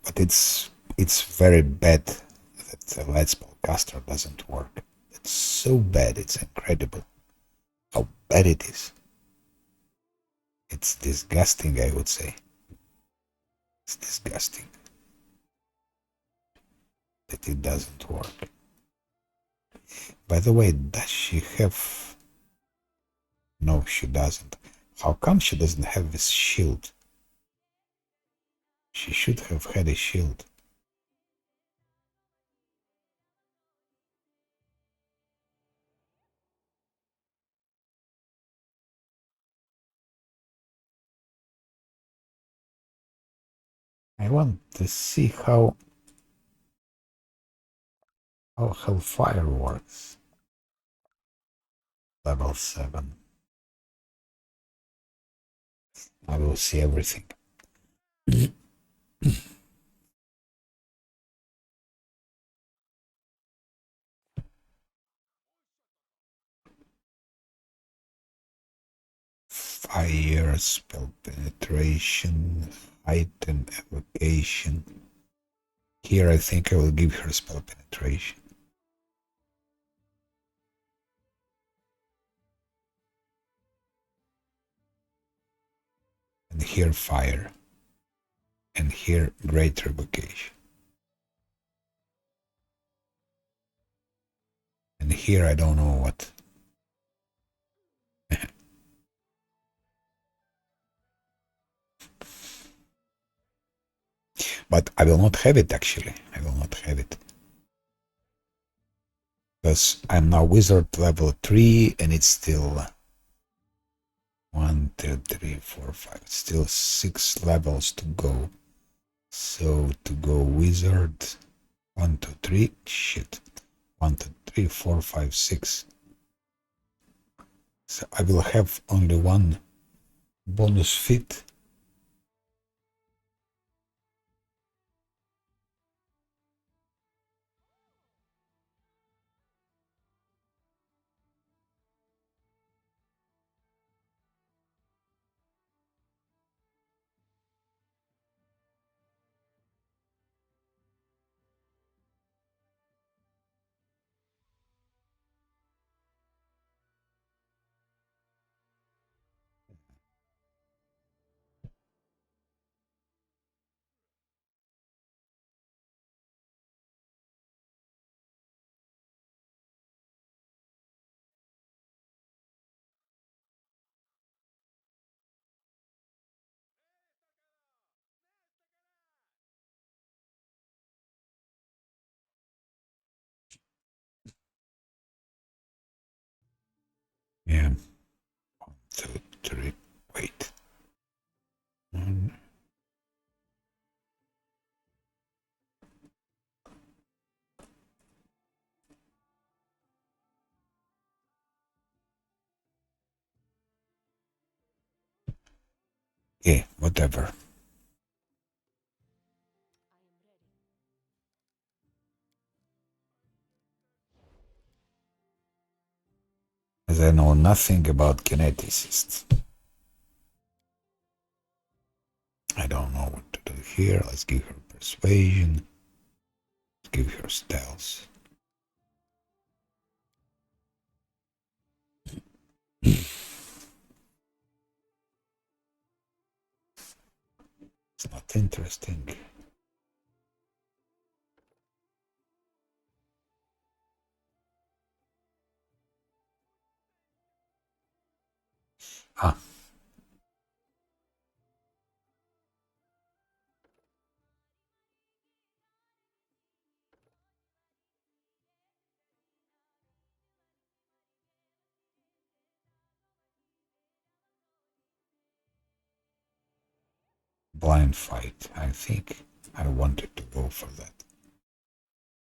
But it's very bad that the light spellcaster doesn't work. It's so bad, it's incredible how bad it is. It's disgusting, I would say. It's disgusting that it doesn't work. By the way, does she have... No, she doesn't. How come she doesn't have this shield? She should have had a shield. I want to see how Hellfire works. Level 7. I will see everything. 5 spell penetration, height and evocation. Here I think I will give her spell penetration. And here fire. And here great revocation. And here I don't know what. But I will not have it actually. I will not have it. Because I'm now wizard level 3 and it's still 1, 2, 3, 4, 5. Still 6 levels to go. So to go wizard 1, 2, 3. Shit. 1, 2, 3, 4, 5, 6. So I will have only one bonus feat. Yeah. 1, 2, 3. Wait. Okay, whatever. As I know nothing about kineticists. I don't know what to do here. Let's give her persuasion. Let's give her stealth. It's not interesting. Ah, blind fight. I think I wanted to go for that.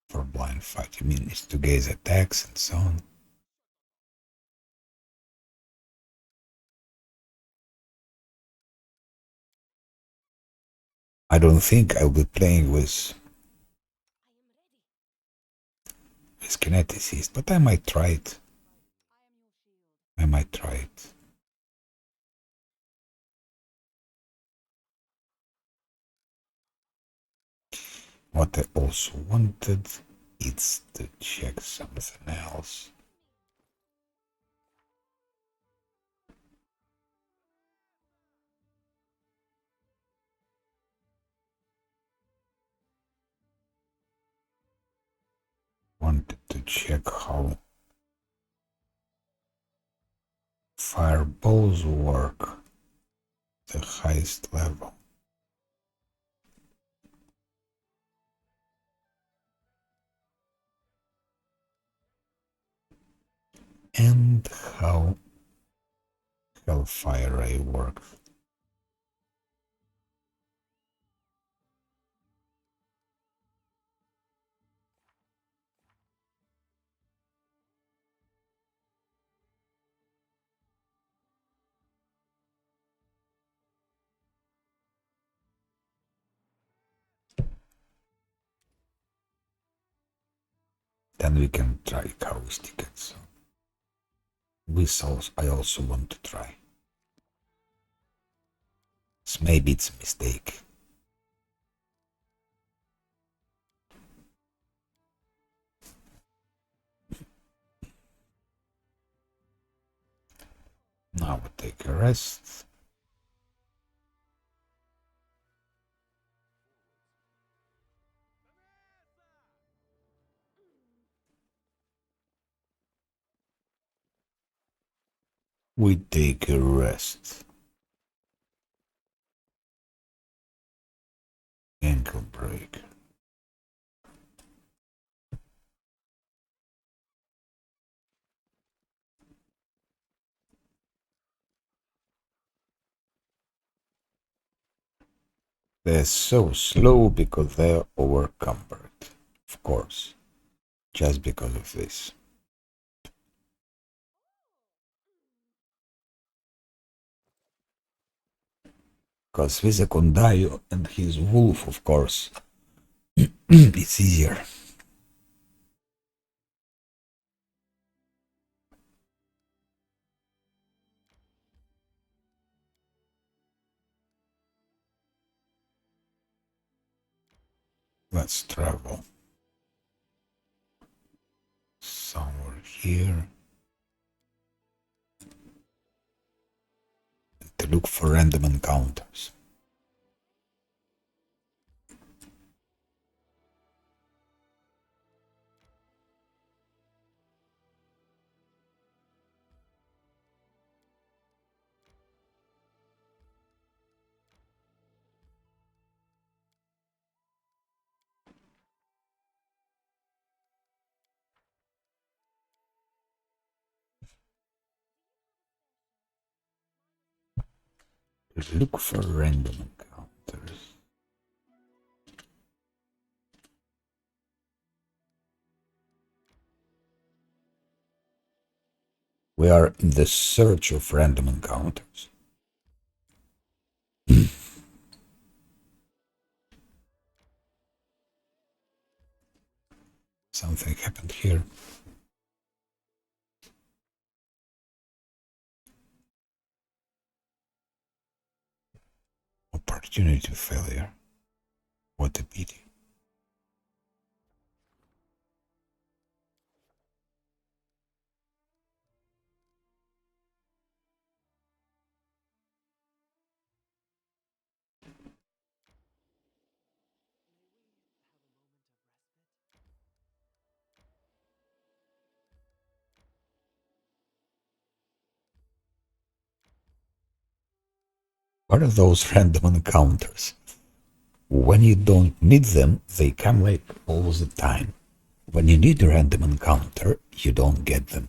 For blind fight. You mean it's to gaze attacks and so on? I don't think I'll be playing with kineticist, but I might try it. I might try it. What I also wanted is to check something else. Wanted to check how fireballs work the highest level. And how Hellfire Ray works. then we can try Cow's ticket. So I also want to try. So maybe it's a mistake. Now we take a rest. We take a rest. Ankle break. They're so slow because they're overcumbered. Of course. Just because of this. Because with a Kondayo and his wolf, of course, it's easier. Let's travel somewhere here to look for random encounters. Look for random encounters. We are in the search of random encounters. Something happened here. Opportunity failure. What a pity. What are those random encounters? When you don't need them, they come like all the time. When you need a random encounter, you don't get them.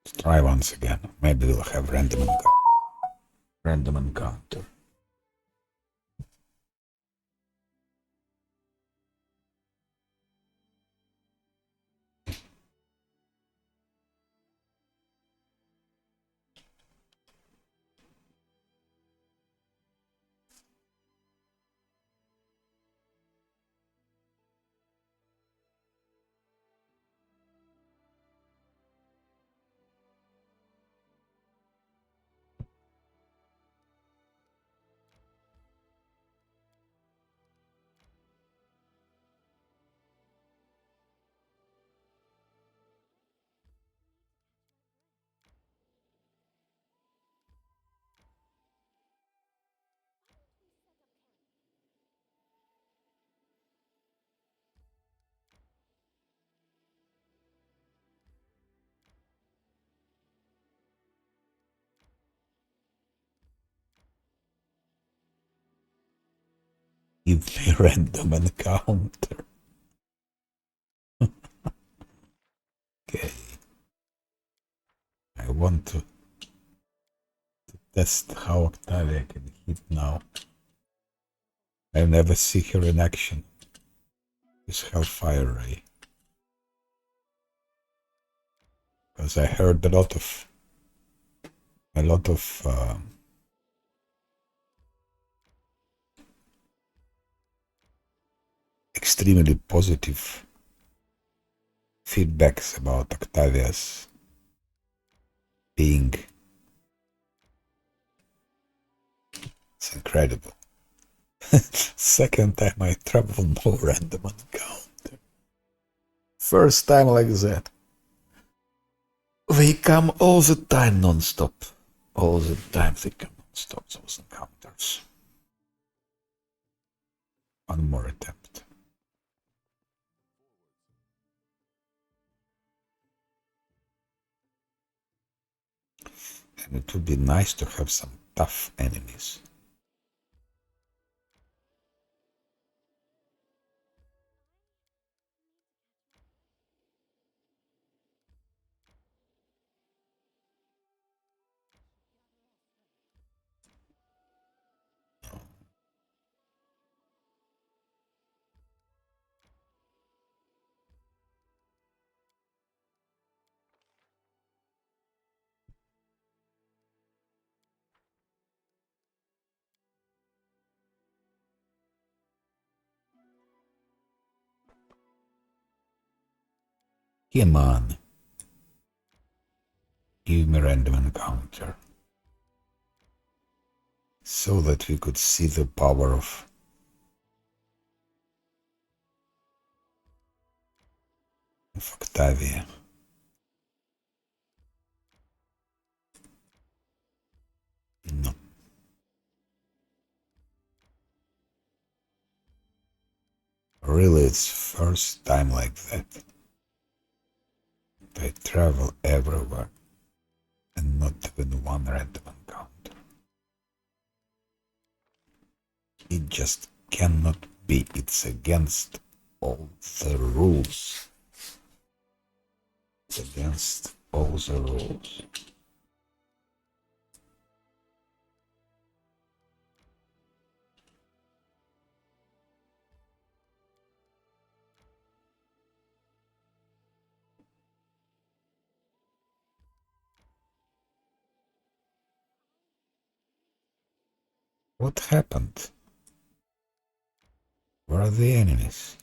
Let's try once again. Maybe we'll have random encounter. Give me random encounter. Okay. I want to test how Octavia can hit now. I never see her in action. this Hellfire Ray. Because I heard a lot of extremely positive feedbacks about Octavia's being. It's incredible. Second time I traveled no random encounter. First time like that. They come all the time non-stop. All the time they come non-stop, those encounters. One more attempt. And it would be nice to have some tough enemies. Come on. Give me random encounter. So that we could see the power of Octavia. No. Really, it's first time like that. I travel everywhere and not even one random encounter. It just cannot be. It's against all the rules. It's against all the rules. What happened? Where are the enemies?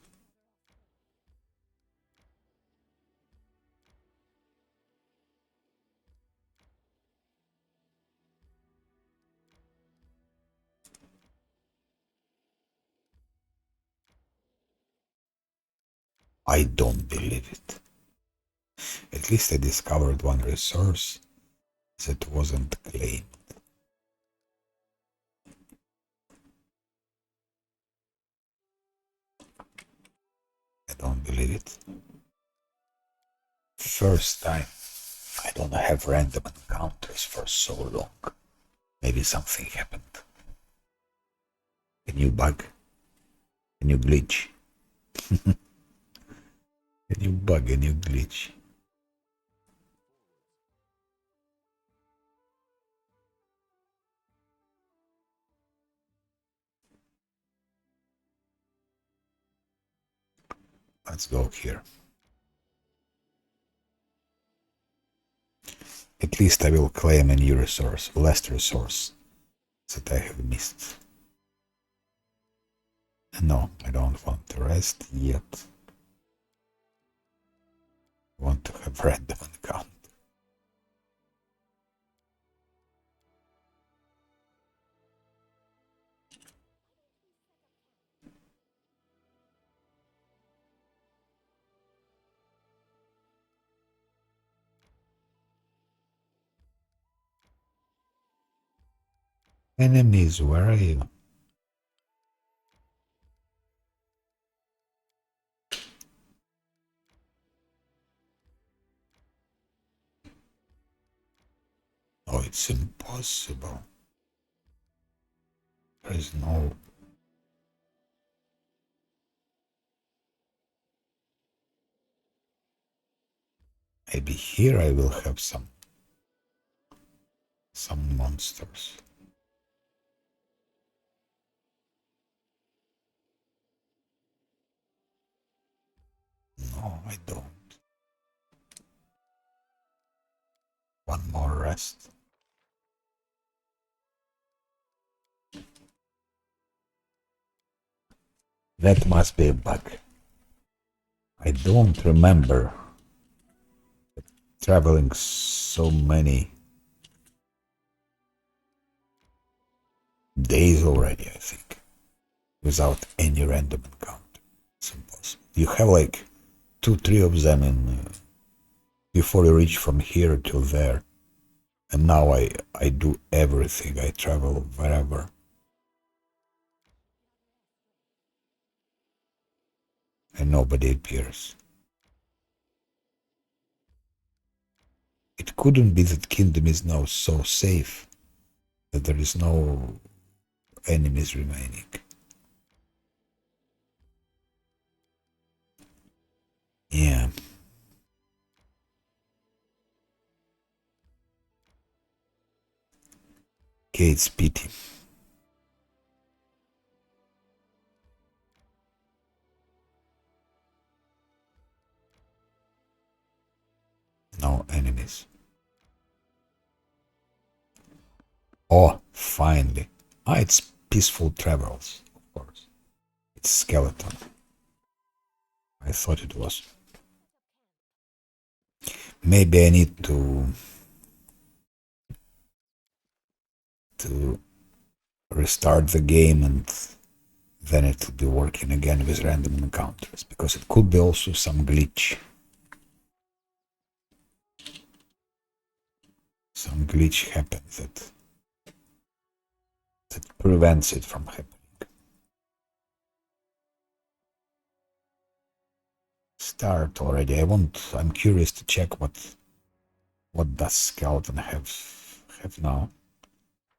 I don't believe it. At least I discovered one resource that wasn't claimed. I don't believe it. First time I don't have random encounters for so long. Maybe something happened. A new bug. A new glitch. A new bug, a new glitch. Let's go here. At least I will claim a new resource, last resource that I have missed. No, I don't want to rest yet. I want to have random encounter. Enemies, where are you? Oh, it's impossible. There is no... Maybe here I will have some monsters. No, I don't. One more rest. That must be a bug. I don't remember traveling so many days already, I think, without any random encounter. It's impossible. You have like 2, 3 of them before you reach from here till there. And now I do everything. I travel wherever. And nobody appears. It couldn't be that Kingdom is now so safe that there is no enemies remaining. Yeah. Okay, it's pity. No enemies. Oh, finally. Ah, it's peaceful travels, of course. It's skeleton. I thought it was. Maybe I need to restart the game and then it will be working again with random encounters, because it could be also some glitch. Some glitch happens that prevents it from happening. Start already. I'm curious to check what does skeleton have now.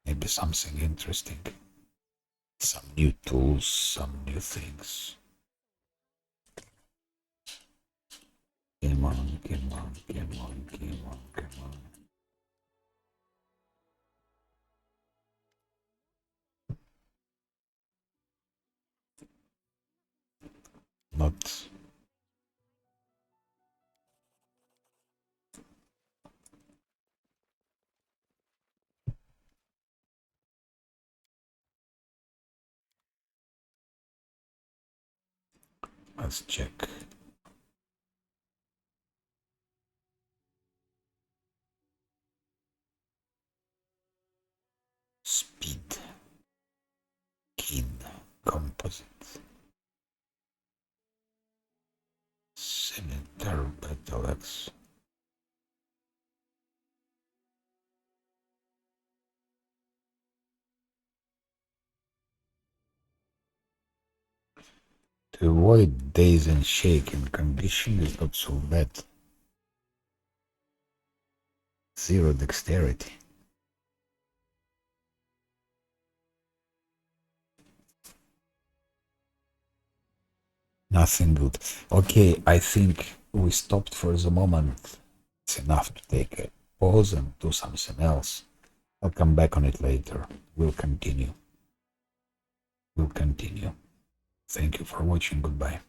Maybe something interesting. Some new tools, some new things. Come on, come on, come on, come on, come on. Not. Let's check. Speed. Keen. Composite. Scimitar battle axe. To avoid daze and shaking condition is not so bad. 0 dexterity. Nothing good. Okay, I think we stopped for the moment. It's enough to take a pause and do something else. I'll come back on it later. We'll continue. Thank you for watching. Goodbye.